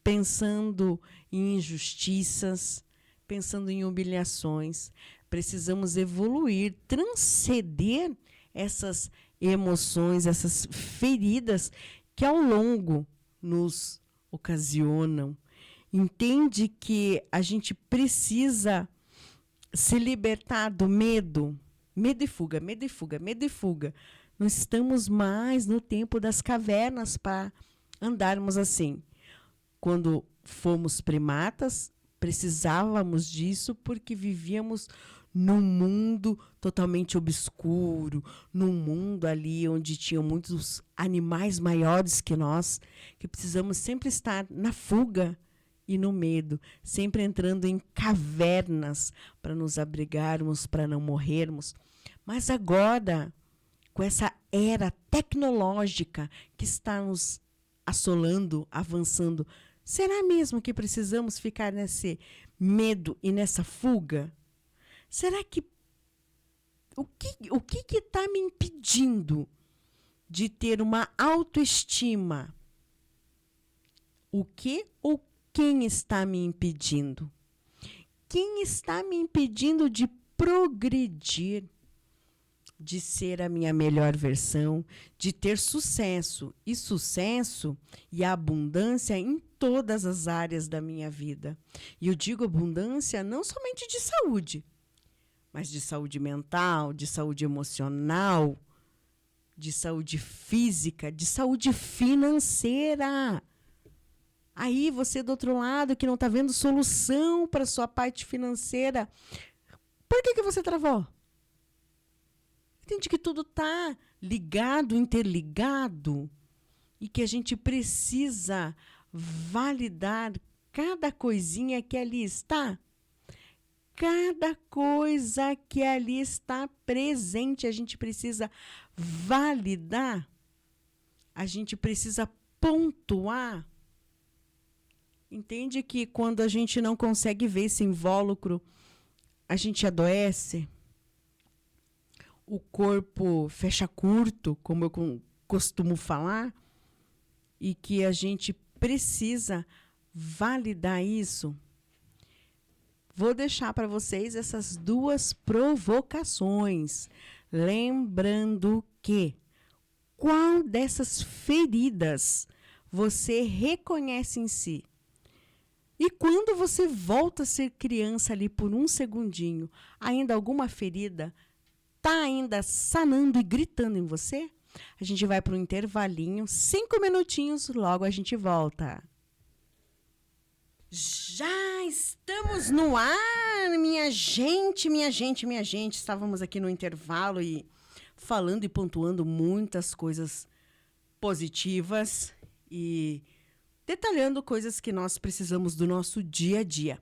pensando em injustiças, pensando em humilhações. Precisamos evoluir, transcender essas emoções, essas feridas que ao longo nos ocasionam. Entende que a gente precisa se libertar do medo. Medo e fuga, medo e fuga, medo e fuga. Não estamos mais no tempo das cavernas para andarmos assim. Quando fomos primatas, precisávamos disso porque vivíamos num mundo totalmente obscuro, num mundo ali onde tinham muitos animais maiores que nós, que precisamos sempre estar na fuga e no medo, sempre entrando em cavernas para nos abrigarmos, para não morrermos. Mas agora, com essa era tecnológica que está nos assolando, avançando, será mesmo que precisamos ficar nesse medo e nessa fuga? Será que o que está me impedindo de ter uma autoestima? O que ou quem está me impedindo? Quem está me impedindo de progredir, de ser a minha melhor versão, de ter sucesso e abundância em todas as áreas da minha vida? E eu digo abundância não somente de saúde, mas de saúde mental, de saúde emocional, de saúde física, de saúde financeira. Aí você do outro lado que não está vendo solução para a sua parte financeira, por que você travou? Entende que tudo está ligado, interligado, e que a gente precisa validar cada coisinha que ali está. Cada coisa que ali está presente, a gente precisa validar, a gente precisa pontuar. Entende que quando a gente não consegue ver esse invólucro, a gente adoece, o corpo fecha curto, como eu costumo falar, e que a gente precisa validar isso. Vou deixar para vocês essas duas provocações, lembrando que qual dessas feridas você reconhece em si? E quando você volta a ser criança ali por um segundinho, ainda alguma ferida está ainda sanando e gritando em você? A gente vai para um intervalinho, 5 minutinhos, logo a gente volta. Já estamos no ar, minha gente, minha gente, minha gente. Estávamos aqui no intervalo e falando e pontuando muitas coisas positivas e detalhando coisas que nós precisamos do nosso dia a dia.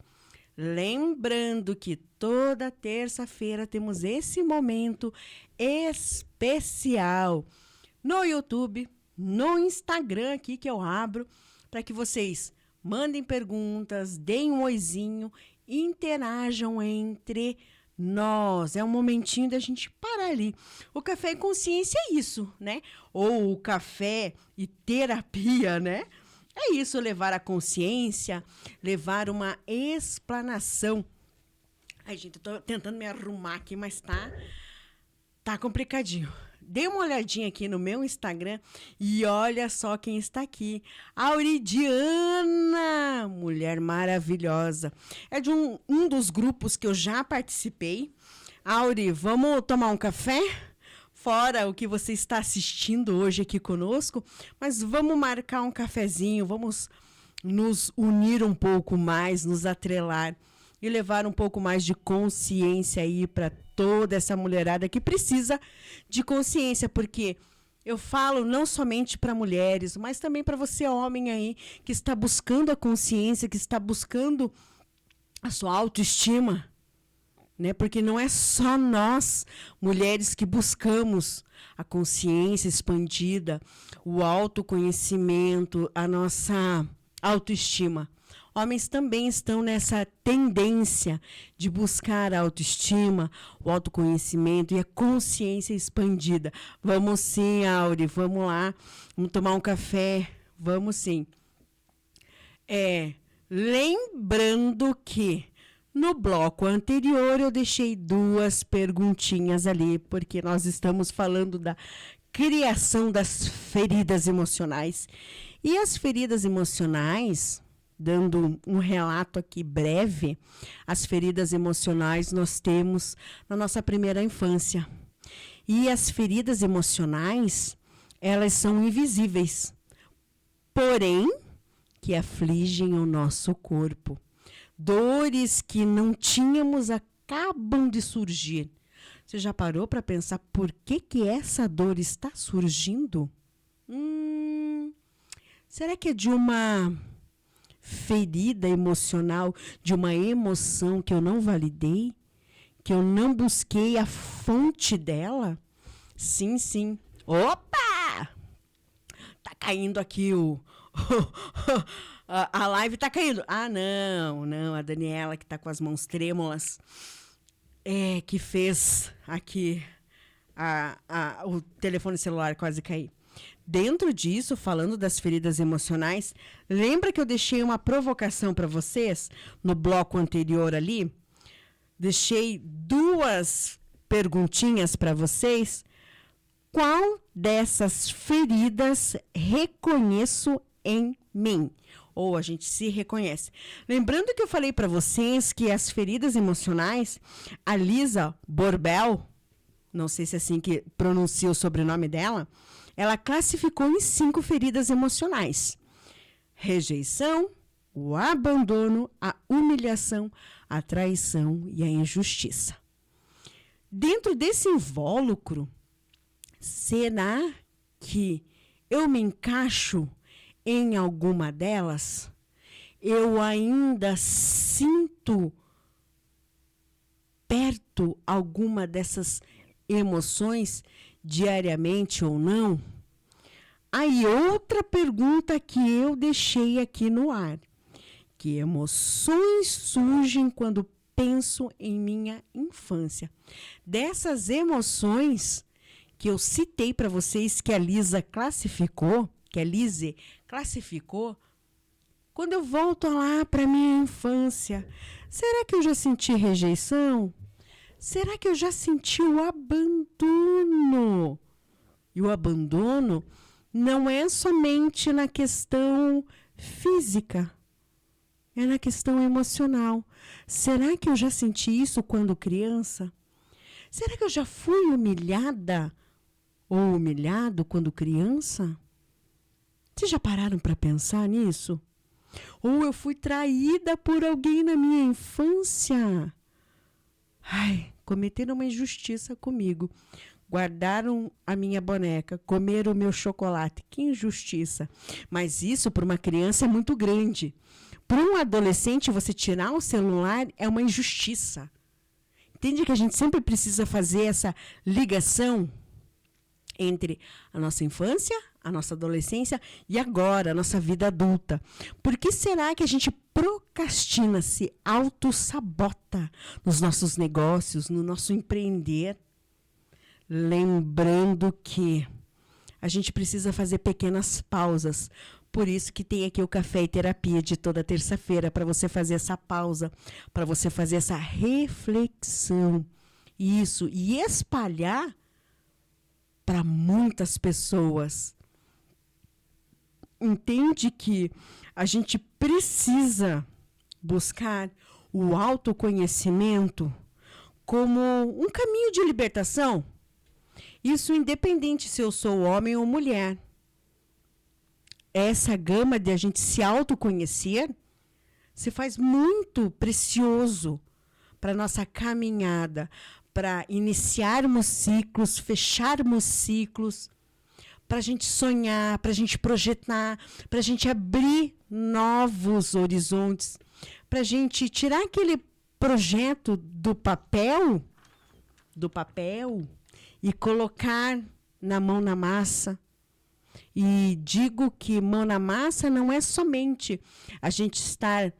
Lembrando que toda terça-feira temos esse momento especial no YouTube, no Instagram aqui que eu abro, para que vocês mandem perguntas, deem um oizinho, interajam entre nós. É um momentinho da gente parar ali. O café e consciência é isso, né? Ou o café e terapia, né? É isso, levar a consciência, levar uma explanação. Ai, gente, eu tô tentando me arrumar aqui, mas tá complicadinho. dê uma olhadinha aqui no meu Instagram e olha só quem está aqui. Auridiana, mulher maravilhosa. É de um dos grupos que eu já participei. Auri, vamos tomar um café? Fora o que você está assistindo hoje aqui conosco, mas vamos marcar um cafezinho, vamos nos unir um pouco mais, nos atrelar e levar um pouco mais de consciência aí para toda essa mulherada que precisa de consciência, porque eu falo não somente para mulheres, mas também para você, homem aí, que está buscando a consciência, que está buscando a sua autoestima. Né? Porque não é só nós, mulheres, que buscamos a consciência expandida, o autoconhecimento, a nossa autoestima. Homens também estão nessa tendência de buscar a autoestima, o autoconhecimento e a consciência expandida. Vamos sim, Auri, vamos lá, vamos tomar um café, vamos sim. Lembrando que no bloco anterior, eu deixei 2 perguntinhas ali, porque nós estamos falando da criação das feridas emocionais. E as feridas emocionais, dando um relato aqui breve, as feridas emocionais nós temos na nossa primeira infância. E as feridas emocionais, elas são invisíveis, porém, que afligem o nosso corpo. Dores que não tínhamos acabam de surgir. Você já parou para pensar por que essa dor está surgindo? Será que é de uma ferida emocional, de uma emoção que eu não validei? Que eu não busquei a fonte dela? Sim, sim. Opa! Tá caindo aqui a live tá caindo. Ah, não. A Daniela, que tá com as mãos trêmulas, que fez aqui o telefone celular quase cair. Dentro disso, falando das feridas emocionais, lembra que eu deixei uma provocação para vocês no bloco anterior ali? Deixei 2 perguntinhas para vocês. Qual dessas feridas reconheço em mim? Ou a gente se reconhece. Lembrando que eu falei para vocês que as feridas emocionais, a Lisa Borbel, não sei se é assim que pronuncia o sobrenome dela, ela classificou em 5 feridas emocionais: rejeição, o abandono, a humilhação, a traição e a injustiça. Dentro desse invólucro, será que eu me encaixo em alguma delas? Eu ainda sinto perto alguma dessas emoções diariamente ou não? Aí outra pergunta que eu deixei aqui no ar: que emoções surgem quando penso em minha infância? Dessas emoções que eu citei para vocês, que a Lise classificou, quando eu volto lá para minha infância, será que eu já senti rejeição? Será que eu já senti o abandono? E o abandono não é somente na questão física, é na questão emocional. Será que eu já senti isso quando criança? Será que eu já fui humilhada ou humilhado quando criança? Vocês já pararam para pensar nisso? Ou eu fui traída por alguém na minha infância? Cometeram uma injustiça comigo. Guardaram a minha boneca, comeram o meu chocolate. Que injustiça. Mas isso para uma criança é muito grande. Para um adolescente, você tirar o celular é uma injustiça. Entende que a gente sempre precisa fazer essa ligação entre a nossa infância, a nossa adolescência e agora, a nossa vida adulta. Por que será que a gente procrastina, se auto-sabota nos nossos negócios, no nosso empreender? Lembrando que a gente precisa fazer pequenas pausas. Por isso que tem aqui o Café e Terapia de toda terça-feira, para você fazer essa pausa, para você fazer essa reflexão. Isso, e espalhar para muitas pessoas. Entende que a gente precisa buscar o autoconhecimento como um caminho de libertação? Isso independente se eu sou homem ou mulher. Essa gama de a gente se autoconhecer se faz muito precioso para a nossa caminhada, para iniciarmos ciclos, fecharmos ciclos, para a gente sonhar, para a gente projetar, para a gente abrir novos horizontes, para a gente tirar aquele projeto do papel e colocar na mão na massa. E digo que mão na massa não é somente a gente estar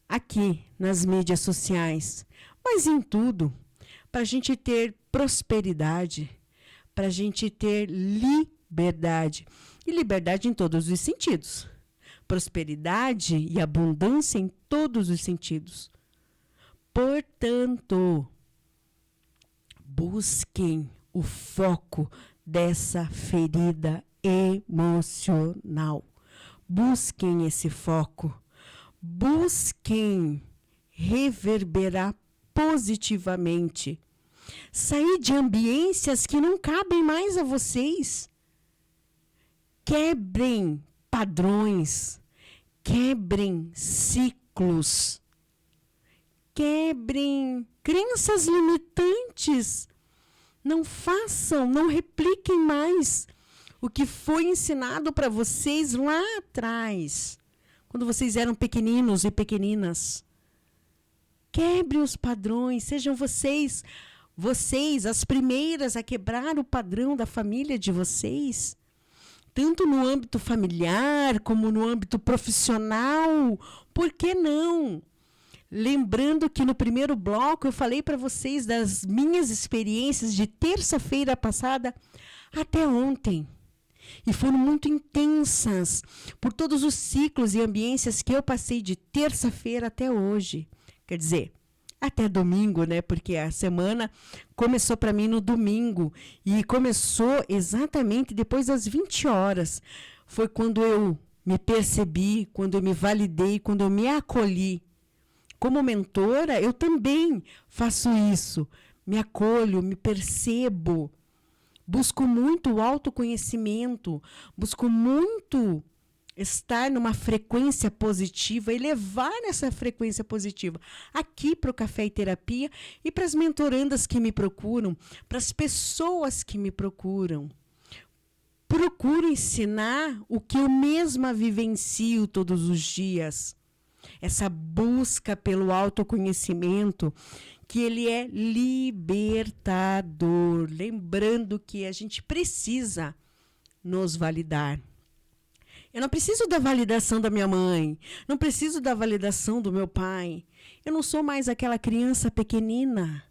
aqui nas mídias sociais, mas em tudo, para a gente ter prosperidade, para a gente ter liberdade. E liberdade em todos os sentidos. Prosperidade e abundância em todos os sentidos. Portanto, busquem o foco dessa ferida emocional. Busquem esse foco. Busquem reverberar positivamente. Sair de ambiências que não cabem mais a vocês. Quebrem padrões. Quebrem ciclos. Quebrem crenças limitantes. Não façam, não repliquem mais o que foi ensinado para vocês lá atrás, quando vocês eram pequeninos e pequeninas. Quebrem os padrões, sejam vocês as primeiras a quebrar o padrão da família de vocês, tanto no âmbito familiar como no âmbito profissional. Por que não? Lembrando que no primeiro bloco eu falei para vocês das minhas experiências de terça-feira passada até ontem. E foram muito intensas por todos os ciclos e ambiências que eu passei de terça-feira até hoje. Quer dizer, até domingo, né? Porque a semana começou para mim no domingo e começou exatamente depois das 20 horas. Foi quando eu me percebi, quando eu me validei, quando eu me acolhi. Como mentora, eu também faço isso. Me acolho, me percebo. Busco muito o autoconhecimento. Busco muito estar numa frequência positiva e levar essa frequência positiva aqui para o Café e Terapia e para as mentorandas que me procuram, para as pessoas que me procuram. Procuro ensinar o que eu mesma vivencio todos os dias. Essa busca pelo autoconhecimento, que ele é libertador. Lembrando que a gente precisa nos validar. Eu não preciso da validação da minha mãe, não preciso da validação do meu pai. Eu não sou mais aquela criança pequenina.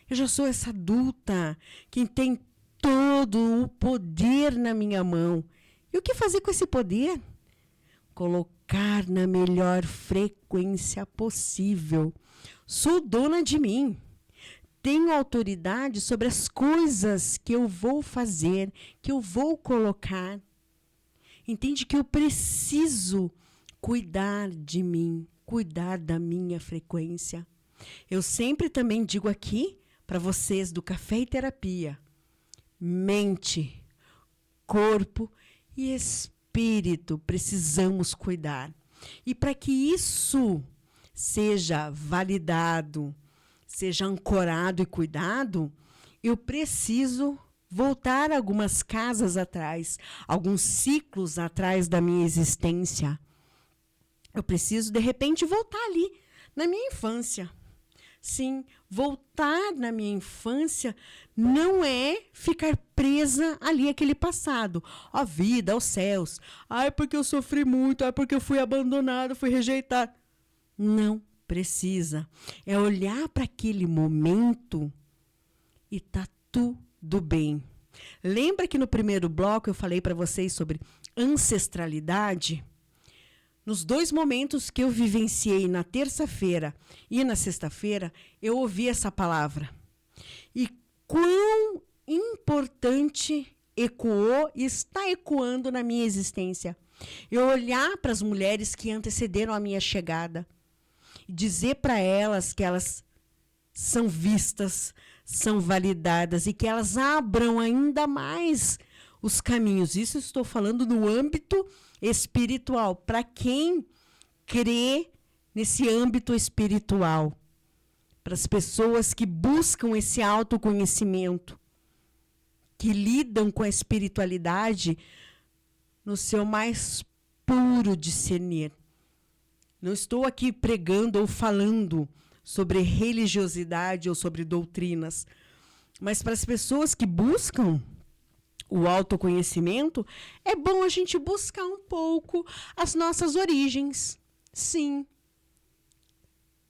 Eu já sou essa adulta que tem todo o poder na minha mão. E o que fazer com esse poder? Colocar na melhor frequência possível. Sou dona de mim. Tenho autoridade sobre as coisas que eu vou fazer, que eu vou colocar. Entende que eu preciso cuidar de mim, cuidar da minha frequência. Eu sempre também digo aqui para vocês do Café e Terapia: mente, corpo e espírito precisamos cuidar. E para que isso seja validado, seja ancorado e cuidado, eu preciso voltar algumas casas atrás, alguns ciclos atrás da minha existência. Eu preciso, de repente, voltar ali, na minha infância. Sim, voltar na minha infância não é ficar presa ali àquele passado. A vida, aos céus. Ai, porque eu sofri muito, ai, porque eu fui abandonada, fui rejeitada. Não precisa. É olhar para aquele momento e tá tudo bem. Lembra que no primeiro bloco eu falei para vocês sobre ancestralidade? Nos 2 momentos que eu vivenciei na terça-feira e na sexta-feira, eu ouvi essa palavra. E quão importante importante ecoou e está ecoando na minha existência. Eu olhar para as mulheres que antecederam a minha chegada e dizer para elas que elas são vistas, são validadas e que elas abram ainda mais os caminhos. Isso estou falando no âmbito espiritual, para quem crê nesse âmbito espiritual, para as pessoas que buscam esse autoconhecimento, que lidam com a espiritualidade no seu mais puro discernir. Não estou aqui pregando ou falando sobre religiosidade ou sobre doutrinas, mas para as pessoas que buscam o autoconhecimento, é bom a gente buscar um pouco as nossas origens. Sim.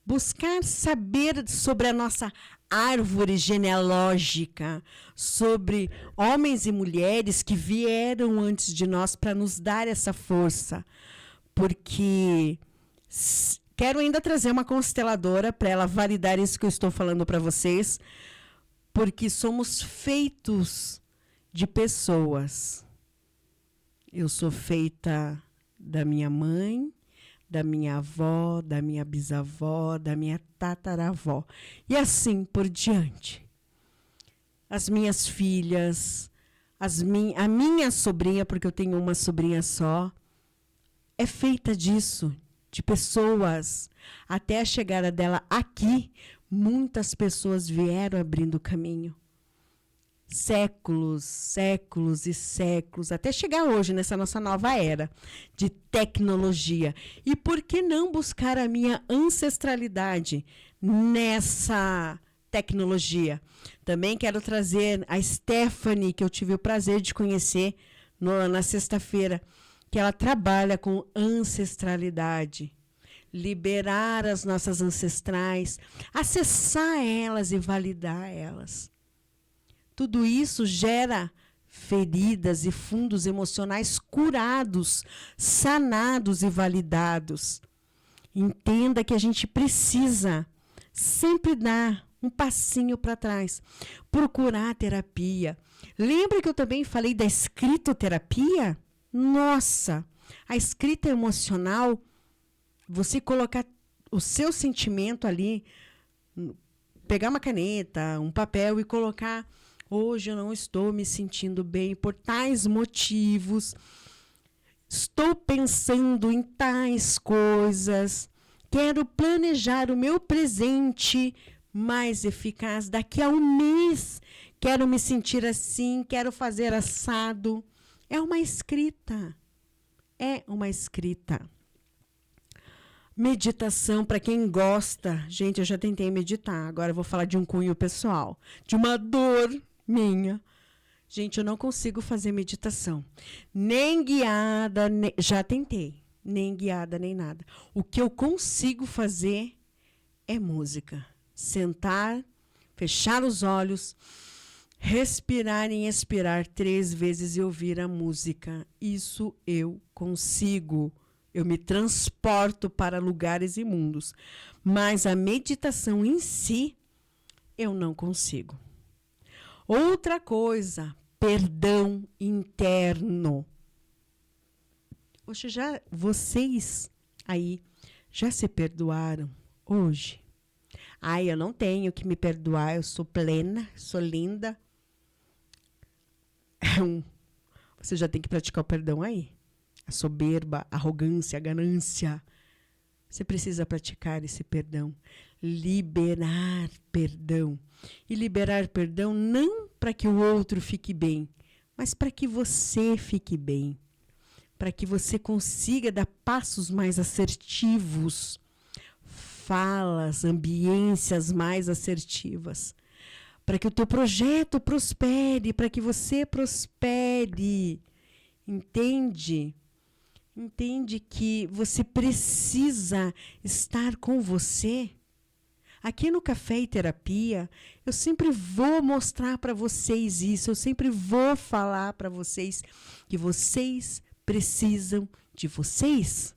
Buscar saber sobre a nossa árvore genealógica, sobre homens e mulheres que vieram antes de nós para nos dar essa força. Porque quero ainda trazer uma consteladora para ela validar isso que eu estou falando para vocês, porque somos feitos de pessoas. Eu sou feita da minha mãe, da minha avó, da minha bisavó, da minha tataravó. E assim por diante. As minhas filhas, a minha sobrinha, porque eu tenho uma sobrinha só, é feita disso, de pessoas. Até a chegada dela aqui, muitas pessoas vieram abrindo caminho. Séculos, séculos e séculos, até chegar hoje, nessa nossa nova era de tecnologia. E por que não buscar a minha ancestralidade nessa tecnologia? Também quero trazer a Stephanie, que eu tive o prazer de conhecer na sexta-feira, que ela trabalha com ancestralidade. Liberar as nossas ancestrais, acessar elas e validar elas. Tudo isso gera feridas e fundos emocionais curados, sanados e validados. Entenda que a gente precisa sempre dar um passinho para trás, procurar terapia. Lembra que eu também falei da escritoterapia? Nossa, a escrita emocional, você colocar o seu sentimento ali, pegar uma caneta, um papel e colocar: hoje eu não estou me sentindo bem por tais motivos. Estou pensando em tais coisas. Quero planejar o meu presente mais eficaz. Daqui a um mês, quero me sentir assim, quero fazer assado. É uma escrita. É uma escrita. Meditação, para quem gosta. Gente, eu já tentei meditar. Agora eu vou falar de um cunho pessoal. De uma dor minha. Gente, eu não consigo fazer meditação. Nem guiada, já tentei. Nem guiada, nem nada. O que eu consigo fazer é música. Sentar, fechar os olhos, respirar e expirar 3 vezes e ouvir a música. Isso eu consigo. Eu me transporto para lugares imundos. Mas a meditação em si, eu não consigo. Outra coisa, perdão interno. Vocês aí já se perdoaram hoje? Ai, eu não tenho que me perdoar, eu sou plena, sou linda. Você já tem que praticar o perdão aí. A soberba, a arrogância, a ganância. Você precisa praticar esse perdão. Liberar perdão. E liberar perdão não para que o outro fique bem, mas para que você fique bem. Para que você consiga dar passos mais assertivos. Falas, ambiências mais assertivas. Para que o teu projeto prospere, para que você prospere. Entende? Entende que você precisa estar com você. Aqui no Café e Terapia, eu sempre vou mostrar para vocês isso, eu sempre vou falar para vocês que vocês precisam de vocês,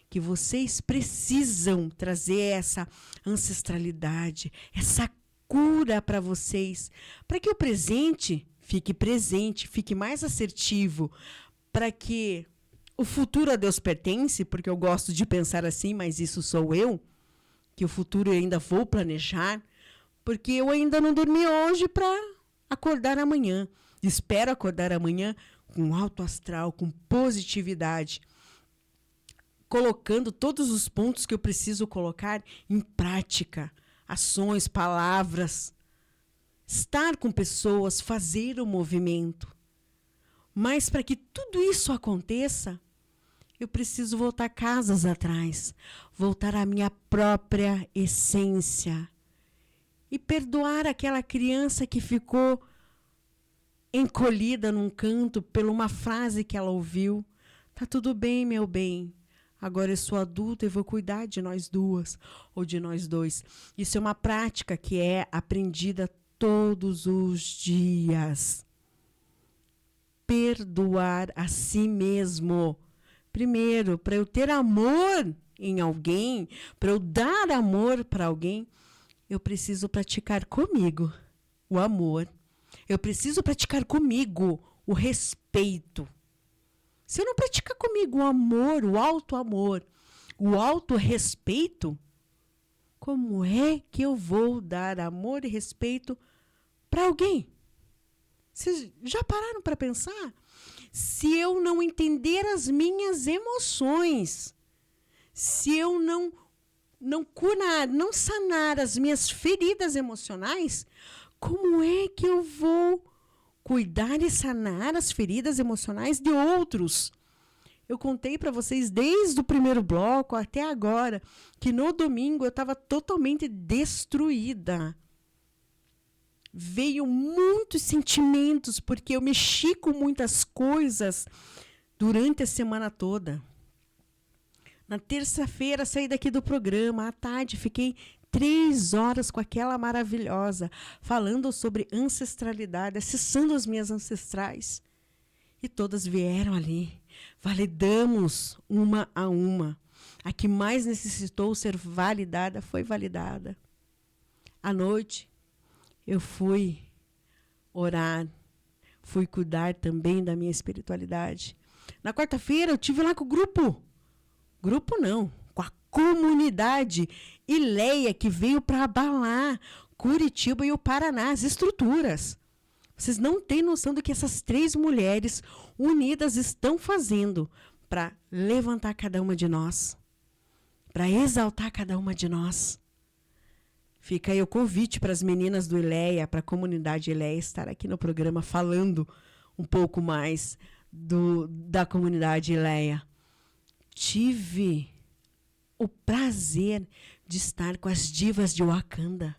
que vocês precisam trazer essa ancestralidade, essa cura para vocês, para que o presente fique presente, fique mais assertivo, para que o futuro a Deus pertence, porque eu gosto de pensar assim, mas isso sou eu, que o futuro eu ainda vou planejar, porque eu ainda não dormi hoje para acordar amanhã. Espero acordar amanhã com alto astral, com positividade, colocando todos os pontos que eu preciso colocar em prática, ações, palavras, estar com pessoas, fazer o movimento. Mas para que tudo isso aconteça, eu preciso voltar casas atrás, voltar à minha própria essência e perdoar aquela criança que ficou encolhida num canto por uma frase que ela ouviu. Tá tudo bem, meu bem. Agora eu sou adulta e vou cuidar de nós duas ou de nós dois. Isso é uma prática que é aprendida todos os dias. Perdoar a si mesmo. Primeiro, para eu ter amor em alguém, para eu dar amor para alguém, eu preciso praticar comigo o amor. Eu preciso praticar comigo o respeito. Se eu não praticar comigo o amor, o auto-amor, o auto-respeito, como é que eu vou dar amor e respeito para alguém? Vocês já pararam para pensar? Se eu não entender as minhas emoções, se eu não curar, não sanar as minhas feridas emocionais, como é que eu vou cuidar e sanar as feridas emocionais de outros? Eu contei para vocês desde o primeiro bloco até agora que no domingo eu estava totalmente destruída. Veio muitos sentimentos, porque eu mexi com muitas coisas durante a semana toda. Na terça-feira, saí daqui do programa, à tarde, fiquei 3 horas com aquela maravilhosa, falando sobre ancestralidade, acessando as minhas ancestrais. E todas vieram ali. Validamos uma a uma. A que mais necessitou ser validada foi validada. À noite, eu fui orar, fui cuidar também da minha espiritualidade. Na quarta-feira, eu estive lá com o grupo. Grupo não, com a comunidade Ileia, que veio para abalar Curitiba e o Paraná, as estruturas. Vocês não têm noção do que essas 3 mulheres unidas estão fazendo para levantar cada uma de nós, para exaltar cada uma de nós. Fica aí o convite para as meninas do Ileia, para a comunidade Ileia, estar aqui no programa falando um pouco mais da comunidade Ileia. Tive o prazer de estar com as divas de Wakanda,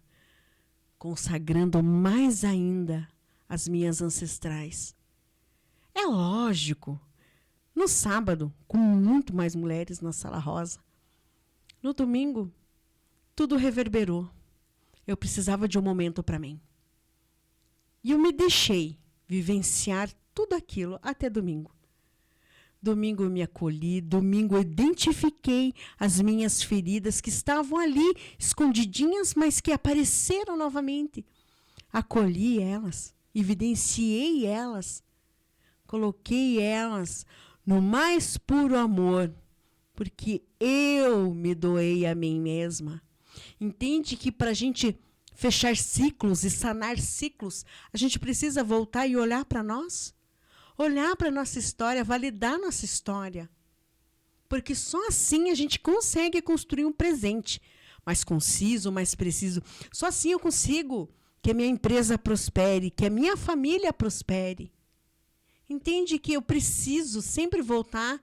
consagrando mais ainda as minhas ancestrais. É lógico, no sábado, com muito mais mulheres na Sala Rosa. No domingo, tudo reverberou. Eu precisava de um momento para mim. E eu me deixei vivenciar tudo aquilo até domingo. Domingo eu me acolhi, domingo eu identifiquei as minhas feridas que estavam ali, escondidinhas, mas que apareceram novamente. Acolhi elas, evidenciei elas, coloquei elas no mais puro amor, porque eu me doei a mim mesma. Entende que para a gente fechar ciclos e sanar ciclos, a gente precisa voltar e olhar para nós? Olhar para a nossa história, validar nossa história. Porque só assim a gente consegue construir um presente mais conciso, mais preciso. Só assim eu consigo que a minha empresa prospere, que a minha família prospere. Entende que eu preciso sempre voltar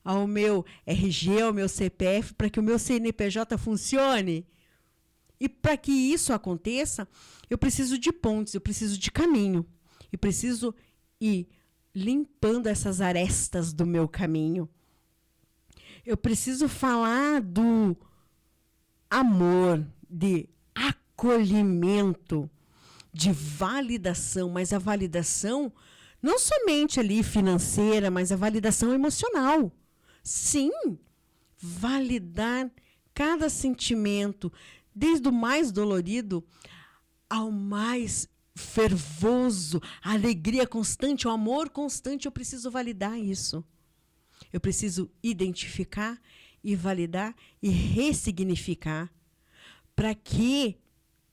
ao meu RG, ao meu CPF, para que o meu CNPJ funcione? E para que isso aconteça, eu preciso de pontes, eu preciso de caminho. Eu preciso ir limpando essas arestas do meu caminho. Eu preciso falar do amor, de acolhimento, de validação, mas a validação não somente ali financeira, mas a validação emocional. Sim, validar cada sentimento, desde o mais dolorido ao mais fervoso, a alegria constante, o amor constante, eu preciso validar isso. Eu preciso identificar e validar e ressignificar para que,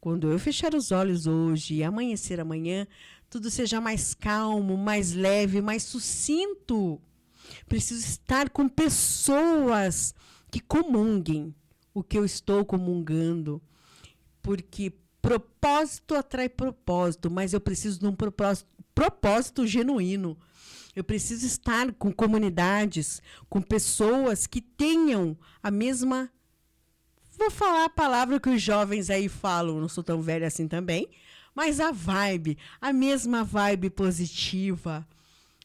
quando eu fechar os olhos hoje e amanhecer amanhã, tudo seja mais calmo, mais leve, mais sucinto. Preciso estar com pessoas que comunguem o que eu estou comungando, porque propósito atrai propósito, mas eu preciso de um propósito genuíno. Eu preciso estar com comunidades, com pessoas que tenham a mesma... Vou falar a palavra que os jovens aí falam, não sou tão velha assim também, mas a vibe, a mesma vibe positiva.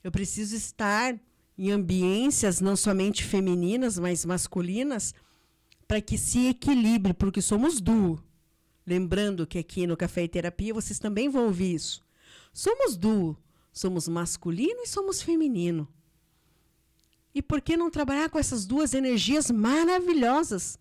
Eu preciso estar em ambiências não somente femininas, mas masculinas, para que se equilibre, porque somos duo. Lembrando que aqui no Café e Terapia vocês também vão ouvir isso. Somos duo. Somos masculino e somos feminino. E por que não trabalhar com essas duas energias maravilhosas?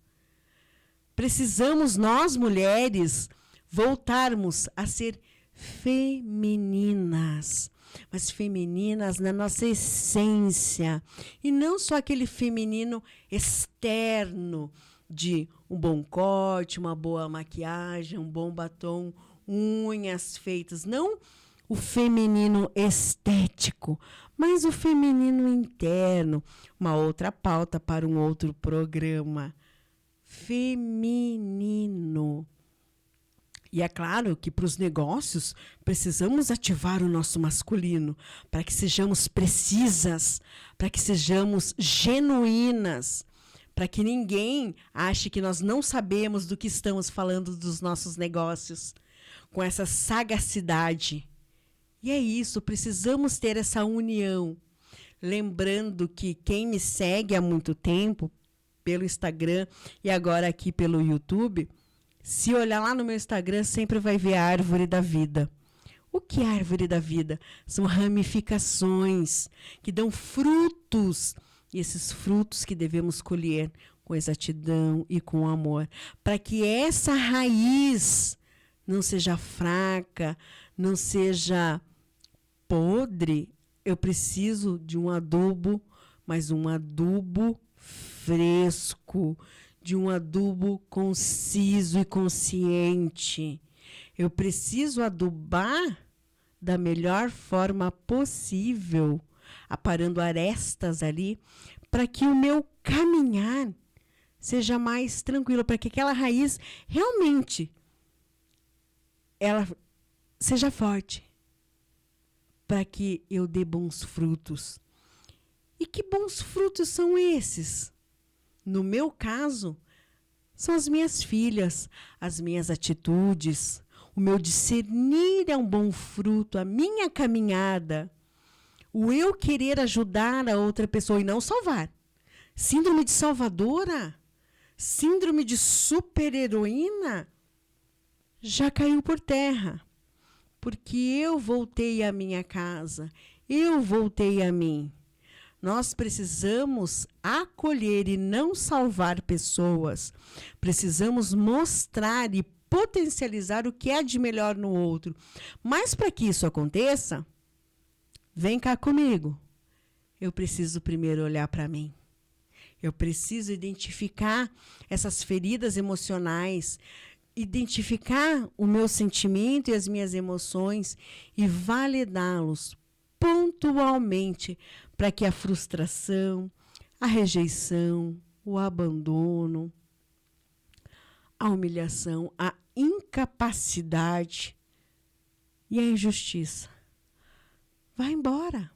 Precisamos, nós mulheres, voltarmos a ser femininas. Mas femininas na nossa essência. E não só aquele feminino externo de um bom corte, uma boa maquiagem, um bom batom, unhas feitas. Não o feminino estético, mas o feminino interno. Uma outra pauta para um outro programa. Feminino. E é claro que para os negócios precisamos ativar o nosso masculino para que sejamos precisas, para que sejamos genuínas, para que ninguém ache que nós não sabemos do que estamos falando dos nossos negócios, com essa sagacidade. E é isso, precisamos ter essa união. Lembrando que quem me segue há muito tempo, pelo Instagram e agora aqui pelo YouTube, se olhar lá no meu Instagram, sempre vai ver a árvore da vida. O que é a árvore da vida? São ramificações que dão frutos. E esses frutos que devemos colher com exatidão e com amor. Para que essa raiz não seja fraca, não seja podre, eu preciso de um adubo, mas um adubo fresco, de um adubo conciso e consciente. Eu preciso adubar da melhor forma possível, aparando arestas ali, para que o meu caminhar seja mais tranquilo, para que aquela raiz realmente ela seja forte, para que eu dê bons frutos. E que bons frutos são esses? No meu caso, são as minhas filhas, as minhas atitudes, o meu discernir é um bom fruto, a minha caminhada, o eu querer ajudar a outra pessoa e não salvar. Síndrome de salvadora, síndrome de super-heroína, já caiu por terra. Porque eu voltei à minha casa, eu voltei a mim. Nós precisamos acolher e não salvar pessoas. Precisamos mostrar e potencializar o que é de melhor no outro. Mas para que isso aconteça, vem cá comigo. Eu preciso primeiro olhar para mim. Eu preciso identificar essas feridas emocionais, identificar o meu sentimento e as minhas emoções e validá-los pontualmente para que a frustração, a rejeição, o abandono, a humilhação, a incapacidade e a injustiça vá embora.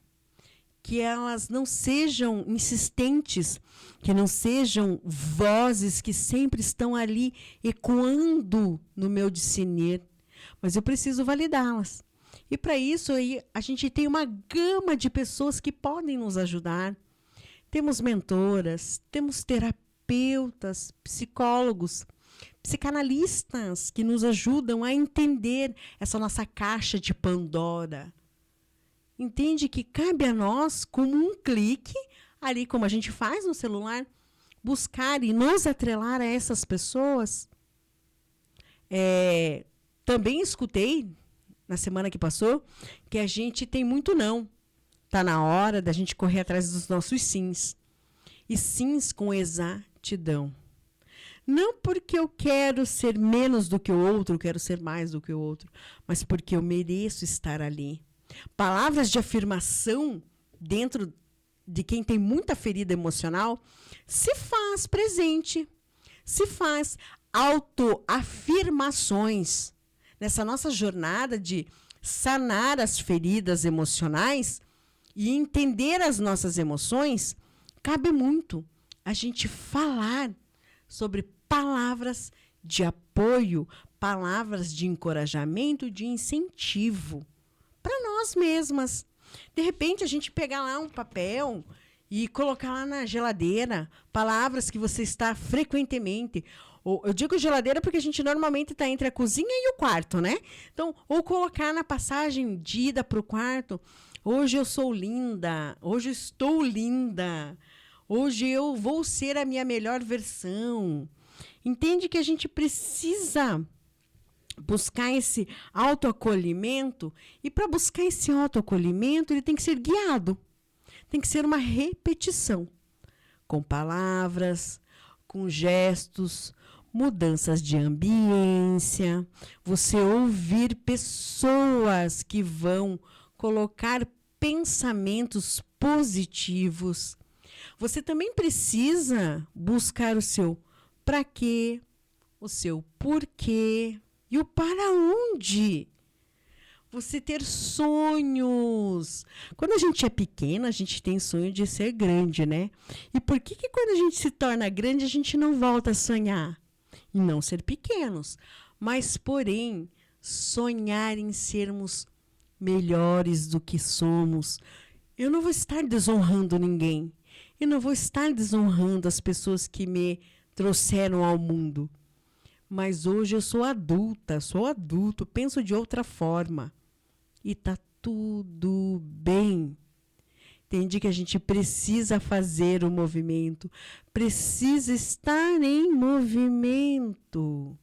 Que elas não sejam insistentes, que não sejam vozes que sempre estão ali ecoando no meu discernir, mas eu preciso validá-las. E para isso aí, a gente tem uma gama de pessoas que podem nos ajudar. Temos mentoras, temos terapeutas, psicólogos, psicanalistas que nos ajudam a entender essa nossa caixa de Pandora. Entende que cabe a nós, como um clique, ali como a gente faz no celular, buscar e nos atrelar a essas pessoas. Também escutei na semana que passou, que a gente tem muito não. Tá na hora da gente correr atrás dos nossos sims. E sims com exatidão. Não porque eu quero ser menos do que o outro, eu quero ser mais do que o outro, mas porque eu mereço estar ali. Palavras de afirmação dentro de quem tem muita ferida emocional se faz presente, se faz autoafirmações. Nessa nossa jornada de sanar as feridas emocionais e entender as nossas emoções, cabe muito a gente falar sobre palavras de apoio, palavras de encorajamento, de incentivo para nós mesmas. De repente, a gente pegar lá um papel e colocar lá na geladeira palavras que você está frequentemente. Eu digo geladeira porque a gente normalmente está entre a cozinha e o quarto, né? Então, ou colocar na passagem de ida para o quarto. Hoje eu sou linda, hoje eu estou linda. Hoje eu vou ser a minha melhor versão. Entende que a gente precisa buscar esse autoacolhimento, e para buscar esse autoacolhimento, ele tem que ser guiado. Tem que ser uma repetição, com palavras, com gestos, mudanças de ambiência, você ouvir pessoas que vão colocar pensamentos positivos. Você também precisa buscar o seu para quê, o seu porquê e o para onde. Você ter sonhos. Quando a gente é pequena, a gente tem sonho de ser grande, né? E por que quando a gente se torna grande, a gente não volta a sonhar? E não ser pequenos. Mas, porém, sonhar em sermos melhores do que somos. Eu não vou estar desonrando ninguém. Eu não vou estar desonrando as pessoas que me trouxeram ao mundo. Mas hoje eu sou adulta, sou adulto, penso de outra forma. E tá tudo bem. Entende que a gente precisa fazer o movimento, precisa estar em movimento.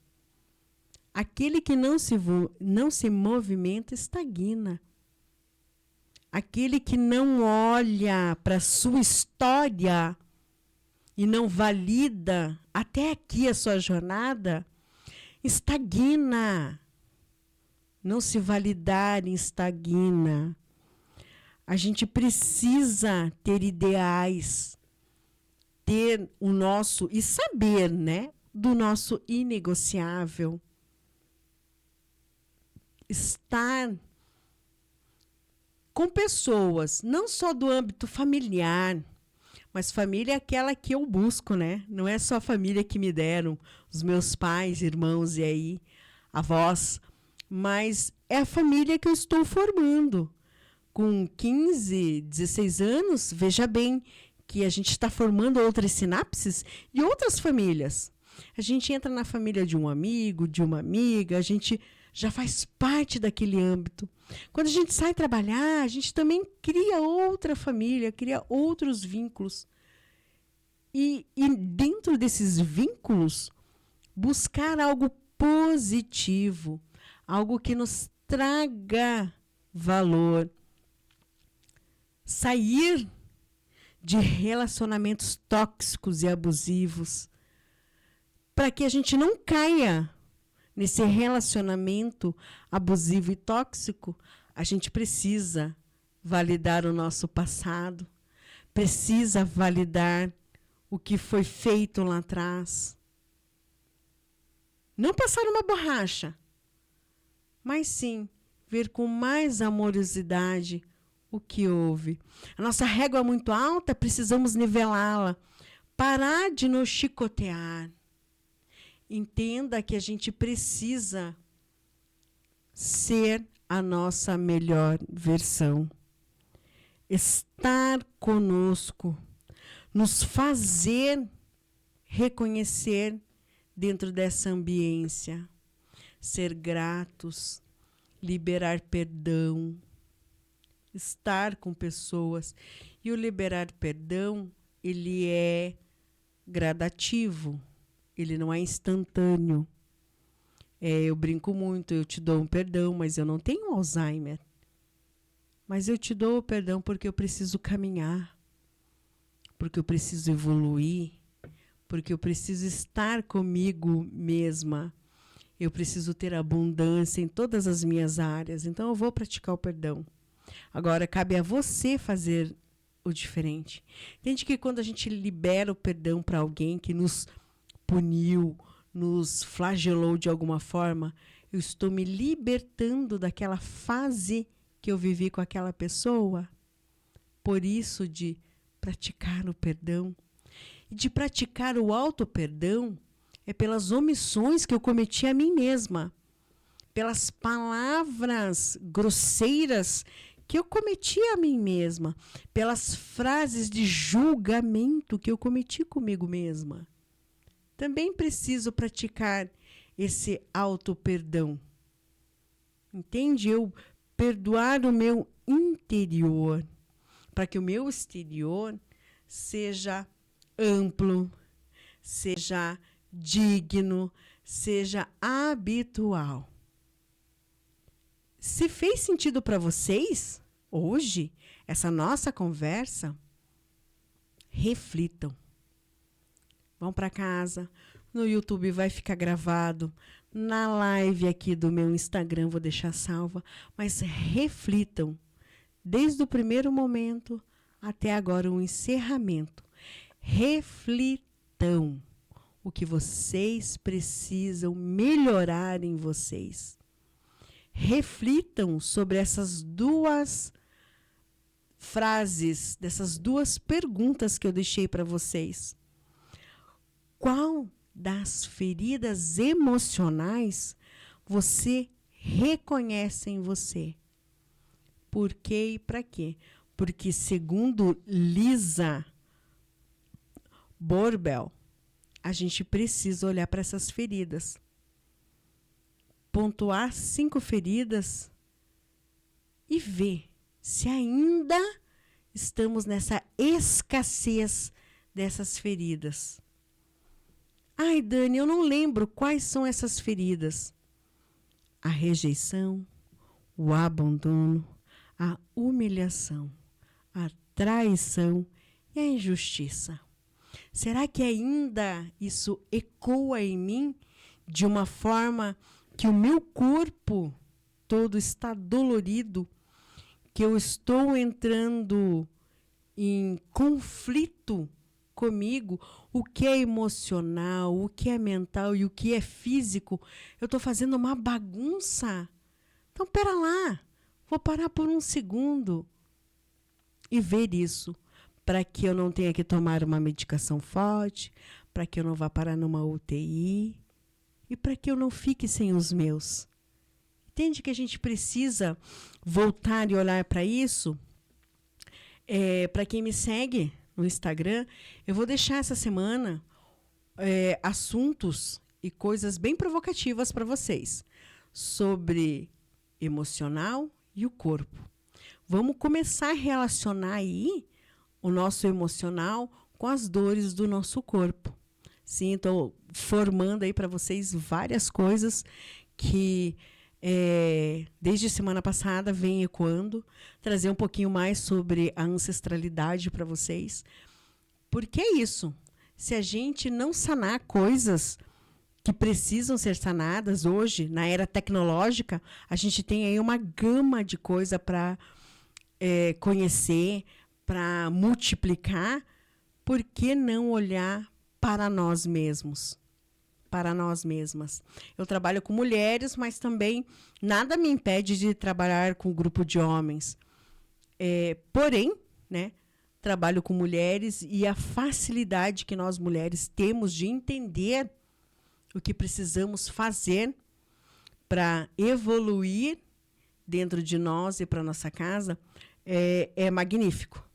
Aquele que não se movimenta estagna. Aquele que não olha para a sua história e não valida até aqui a sua jornada, estagna. Não se validar estagna. A gente precisa ter ideais, ter o nosso e saber, né, do nosso inegociável. Estar com pessoas, não só do âmbito familiar, mas família é aquela que eu busco, né? Não é só a família que me deram, os meus pais, irmãos e aí, avós, mas é a família que eu estou formando. Com 15, 16 anos, veja bem que a gente está formando outras sinapses e outras famílias. A gente entra na família de um amigo, de uma amiga, a gente já faz parte daquele âmbito. Quando a gente sai trabalhar, a gente também cria outra família, cria outros vínculos. E dentro desses vínculos, buscar algo positivo, algo que nos traga valor. Sair de relacionamentos tóxicos e abusivos, para que a gente não caia nesse relacionamento abusivo e tóxico. A gente precisa validar o nosso passado, precisa validar o que foi feito lá atrás. Não passar uma borracha, mas sim ver com mais amorosidade o que houve. A nossa régua é muito alta, precisamos nivelá-la. Parar de nos chicotear. Entenda que a gente precisa ser a nossa melhor versão. Estar conosco, nos fazer reconhecer dentro dessa ambiência, ser gratos, liberar perdão, estar com pessoas. E o liberar perdão, ele é gradativo, ele não é instantâneo. Eu brinco muito, eu te dou um perdão, mas eu não tenho Alzheimer. Mas eu te dou o perdão porque eu preciso caminhar, porque eu preciso evoluir, porque eu preciso estar comigo mesma. Eu preciso ter abundância em todas as minhas áreas. Então, eu vou praticar o perdão. Agora, cabe a você fazer o diferente. Entende que quando a gente libera o perdão para alguém que nos puniu, nos flagelou de alguma forma, eu estou me libertando daquela fase que eu vivi com aquela pessoa. Por isso, de praticar o perdão. E de praticar o auto-perdão é pelas omissões que eu cometi a mim mesma, pelas palavras grosseiras que eu cometi a mim mesma, pelas frases de julgamento que eu cometi comigo mesma. Também preciso praticar esse auto-perdão. Entende? Eu perdoar o meu interior, para que o meu exterior seja amplo, seja digno, seja habitual. Se fez sentido para vocês, hoje, essa nossa conversa, reflitam. Vão para casa, no YouTube vai ficar gravado, na live aqui do meu Instagram vou deixar salva, mas reflitam, desde o primeiro momento até agora o encerramento. Reflitam o que vocês precisam melhorar em vocês. Reflitam sobre essas duas frases, dessas duas perguntas que eu deixei para vocês. Qual das feridas emocionais você reconhece em você? Por quê e para quê? Porque, segundo Lisa Borbel, a gente precisa olhar para essas feridas. Pontuar 5 feridas e ver se ainda estamos nessa escassez dessas feridas. Ai, Dani, eu não lembro quais são essas feridas. A rejeição, o abandono, a humilhação, a traição e a injustiça. Será que ainda isso ecoa em mim de uma forma que o meu corpo todo está dolorido, que eu estou entrando em conflito comigo, o que é emocional, o que é mental e o que é físico, eu estou fazendo uma bagunça. Então, pera lá, vou parar por um segundo e ver isso, para que eu não tenha que tomar uma medicação forte, para que eu não vá parar numa UTI e para que eu não fique sem os meus. Entende que a gente precisa voltar e olhar para isso? Para quem me segue no Instagram, eu vou deixar essa semana assuntos e coisas bem provocativas para vocês sobre emocional e o corpo. Vamos começar a relacionar aí o nosso emocional com as dores do nosso corpo. Sim, estou formando aí para vocês várias coisas que desde semana passada vem ecoando, trazer um pouquinho mais sobre a ancestralidade para vocês. Porque é isso, se a gente não sanar coisas que precisam ser sanadas hoje, na era tecnológica, a gente tem aí uma gama de coisa para conhecer, para multiplicar. Por que não olhar para nós mesmos? Para nós mesmas. Eu trabalho com mulheres, mas também nada me impede de trabalhar com um grupo de homens. Porém, né, trabalho com mulheres e a facilidade que nós mulheres temos de entender o que precisamos fazer para evoluir dentro de nós e para nossa casa é magnífico.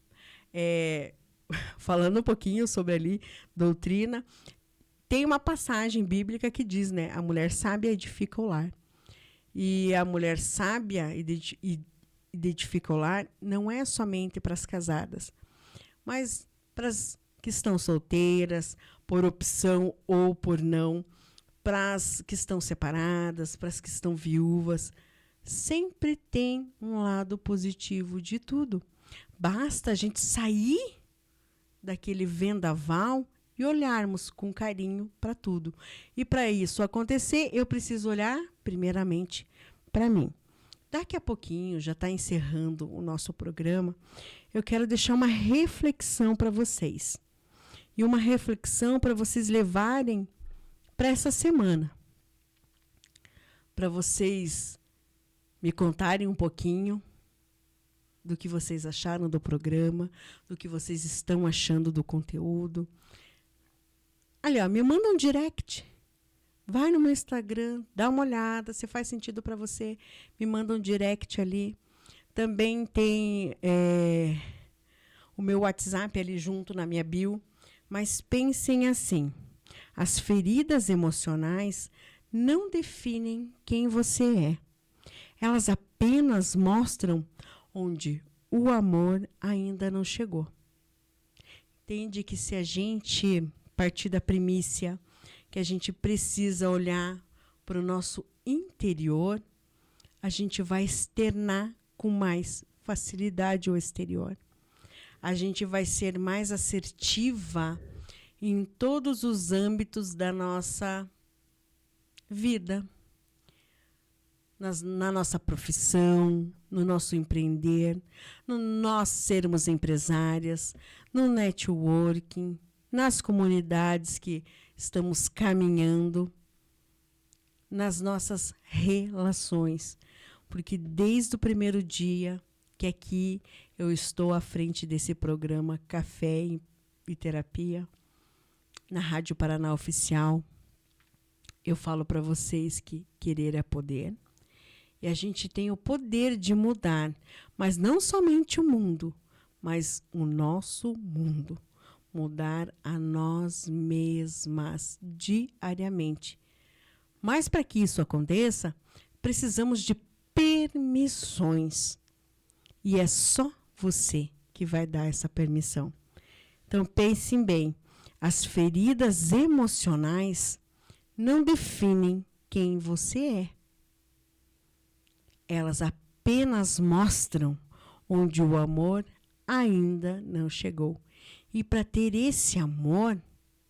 Falando um pouquinho sobre ali doutrina, tem uma passagem bíblica que diz, né, a mulher sábia edifica o lar. E a mulher sábia edifica o lar não é somente para as casadas, mas para as que estão solteiras, por opção ou por não, para as que estão separadas, para as que estão viúvas. Sempre tem um lado positivo de tudo. Basta a gente sair daquele vendaval e olharmos com carinho para tudo. E para isso acontecer, eu preciso olhar primeiramente para mim. Daqui a pouquinho, já está encerrando o nosso programa, eu quero deixar uma reflexão para vocês. E uma reflexão para vocês levarem para essa semana. Para vocês me contarem um pouquinho do que vocês acharam do programa, do que vocês estão achando do conteúdo. Ali, ó, me manda um direct. Vai no meu Instagram, dá uma olhada, se faz sentido para você, me manda um direct ali. Também tem o meu WhatsApp ali junto na minha bio. Mas pensem assim, as feridas emocionais não definem quem você é. Elas apenas mostram onde o amor ainda não chegou. Entende que se a gente partir da primícia que a gente precisa olhar para o nosso interior, a gente vai externar com mais facilidade o exterior. A gente vai ser mais assertiva em todos os âmbitos da nossa vida. Na nossa profissão, no nosso empreender, no nós sermos empresárias, no networking, nas comunidades que estamos caminhando, nas nossas relações. Porque desde o primeiro dia que aqui eu estou à frente desse programa Café e Terapia, na Rádio Paraná Oficial, eu falo para vocês que querer é poder. E a gente tem o poder de mudar, mas não somente o mundo, mas o nosso mundo. Mudar a nós mesmas diariamente. Mas para que isso aconteça, precisamos de permissões. E é só você que vai dar essa permissão. Então pensem bem, as feridas emocionais não definem quem você é. Elas apenas mostram onde o amor ainda não chegou. E para ter esse amor,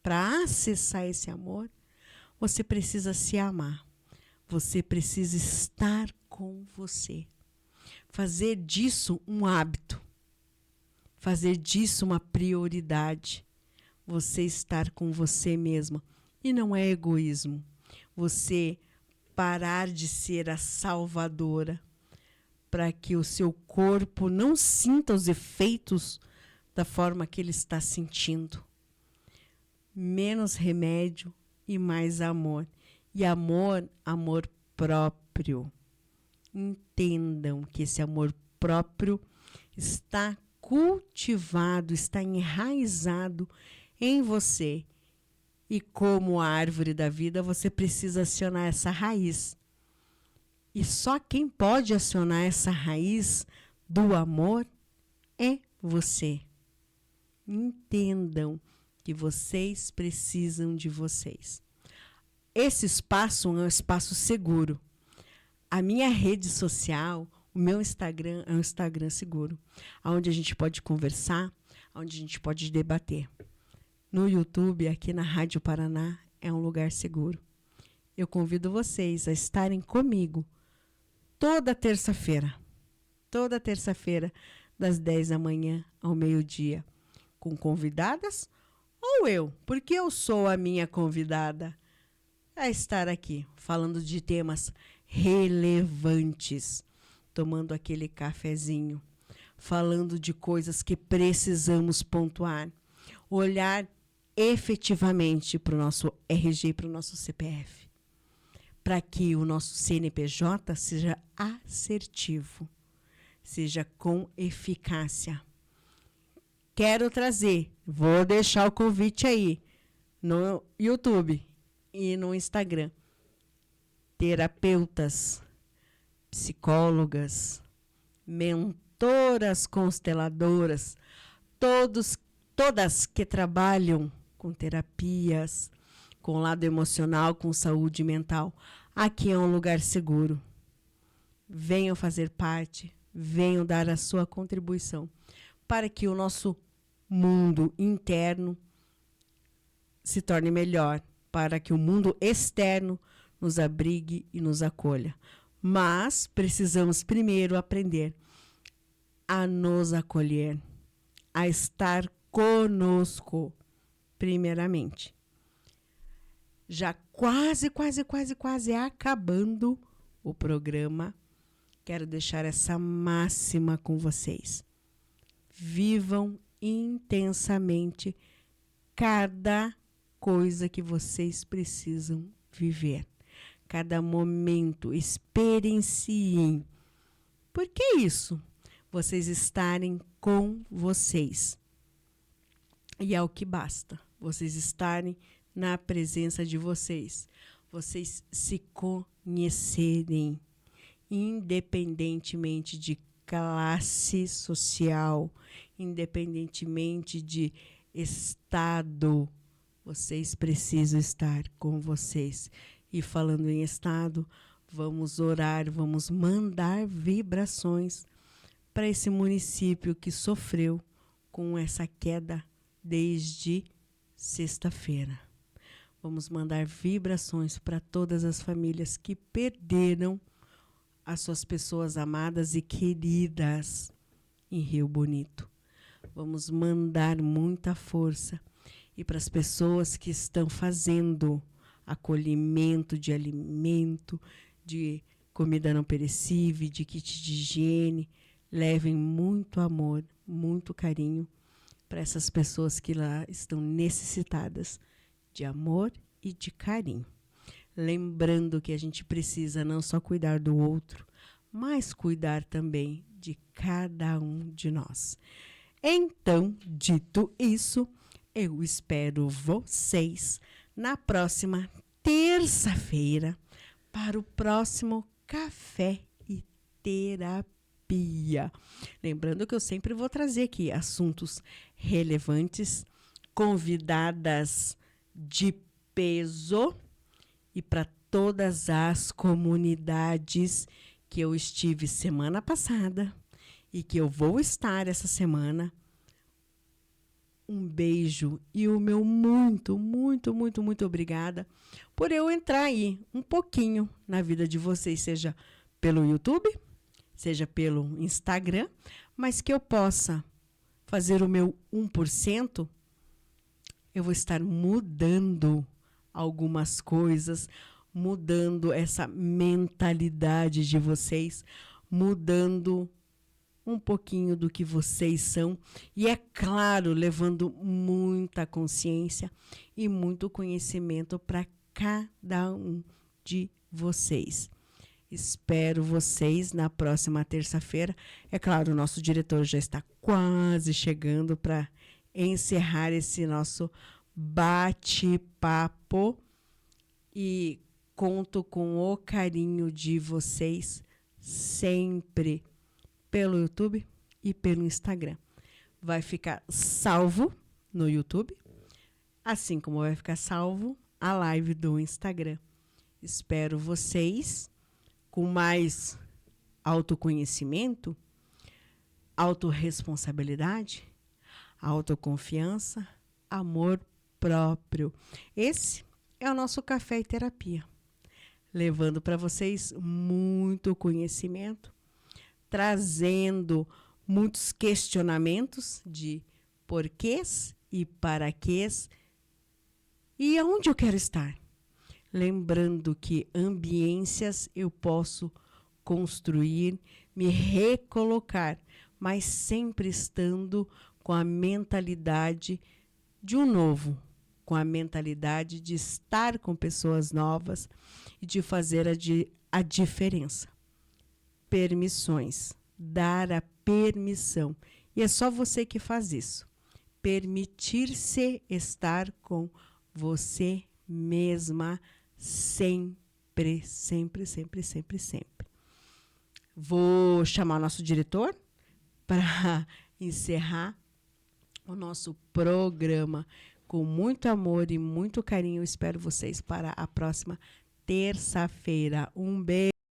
para acessar esse amor, você precisa se amar. Você precisa estar com você. Fazer disso um hábito. Fazer disso uma prioridade. Você estar com você mesma. E não é egoísmo. Você parar de ser a salvadora para que o seu corpo não sinta os efeitos da forma que ele está sentindo. Menos remédio e mais amor. E amor, amor próprio. Entendam que esse amor próprio está cultivado, está enraizado em você. E como a árvore da vida, você precisa acionar essa raiz. E só quem pode acionar essa raiz do amor é você. Entendam que vocês precisam de vocês. Esse espaço é um espaço seguro. A minha rede social, o meu Instagram é um Instagram seguro, onde a gente pode conversar, onde a gente pode debater. No YouTube, aqui na Rádio Paraná, é um lugar seguro. Eu convido vocês a estarem comigo toda terça-feira, das 10 da manhã ao meio-dia, com convidadas ou eu, porque eu sou a minha convidada, a estar aqui falando de temas relevantes, tomando aquele cafezinho, falando de coisas que precisamos pontuar, olhar efetivamente para o nosso RG e para o nosso CPF, para que o nosso CNPJ seja assertivo, seja com eficácia. Quero trazer, vou deixar o convite aí no YouTube e no Instagram, terapeutas, psicólogas, mentoras consteladoras, todas que trabalham com terapias, com o lado emocional, com saúde mental. Aqui é um lugar seguro. Venham fazer parte, venham dar a sua contribuição para que o nosso mundo interno se torne melhor, para que o mundo externo nos abrigue e nos acolha. Mas precisamos primeiro aprender a nos acolher, a estar conosco, primeiramente. Já quase acabando o programa, quero deixar essa máxima com vocês. Vivam intensamente cada coisa que vocês precisam viver. Cada momento, experienciem. Por que isso? Vocês estarem com vocês. E é o que basta. Vocês estarem na presença de vocês. Vocês se conhecerem, independentemente de classe social, independentemente de estado. Vocês precisam estar com vocês. E falando em estado, vamos orar, vamos mandar vibrações para esse município que sofreu com essa queda desde sexta-feira. Vamos mandar vibrações para todas as famílias que perderam as suas pessoas amadas e queridas em Rio Bonito. Vamos mandar muita força. E para as pessoas que estão fazendo acolhimento de alimento, de comida não perecível, de kit de higiene, levem muito amor, muito carinho para essas pessoas que lá estão necessitadas de amor e de carinho. Lembrando que a gente precisa não só cuidar do outro, mas cuidar também de cada um de nós. Então, dito isso, eu espero vocês na próxima terça-feira para o próximo Café e Terapia. Lembrando que eu sempre vou trazer aqui assuntos relevantes, convidadas de peso e para todas as comunidades que eu estive semana passada e que eu vou estar essa semana. Um beijo e o meu muito obrigada por eu entrar aí um pouquinho na vida de vocês, seja pelo YouTube, seja pelo Instagram, mas que eu possa fazer o meu 1%, eu vou estar mudando algumas coisas, mudando essa mentalidade de vocês, mudando um pouquinho do que vocês são e, é claro, levando muita consciência e muito conhecimento para cada um de vocês. Espero vocês na próxima terça-feira. É claro, o nosso diretor já está quase chegando para encerrar esse nosso bate-papo e conto com o carinho de vocês sempre pelo YouTube e pelo Instagram. Vai ficar salvo no YouTube, assim como vai ficar salvo a live do Instagram. Espero vocês com mais autoconhecimento, autorresponsabilidade, autoconfiança, amor próprio. Esse é o nosso Café e Terapia, levando para vocês muito conhecimento, trazendo muitos questionamentos de porquês e para quês e aonde eu quero estar. Lembrando que ambiências eu posso construir, me recolocar, mas sempre estando com a mentalidade de um novo, com a mentalidade de estar com pessoas novas e de fazer a diferença. Permissões, dar a permissão. E é só você que faz isso. Permitir-se estar com você mesma sempre. Vou chamar o nosso diretor para encerrar o nosso programa com muito amor e muito carinho. Espero vocês para a próxima terça-feira. Um beijo.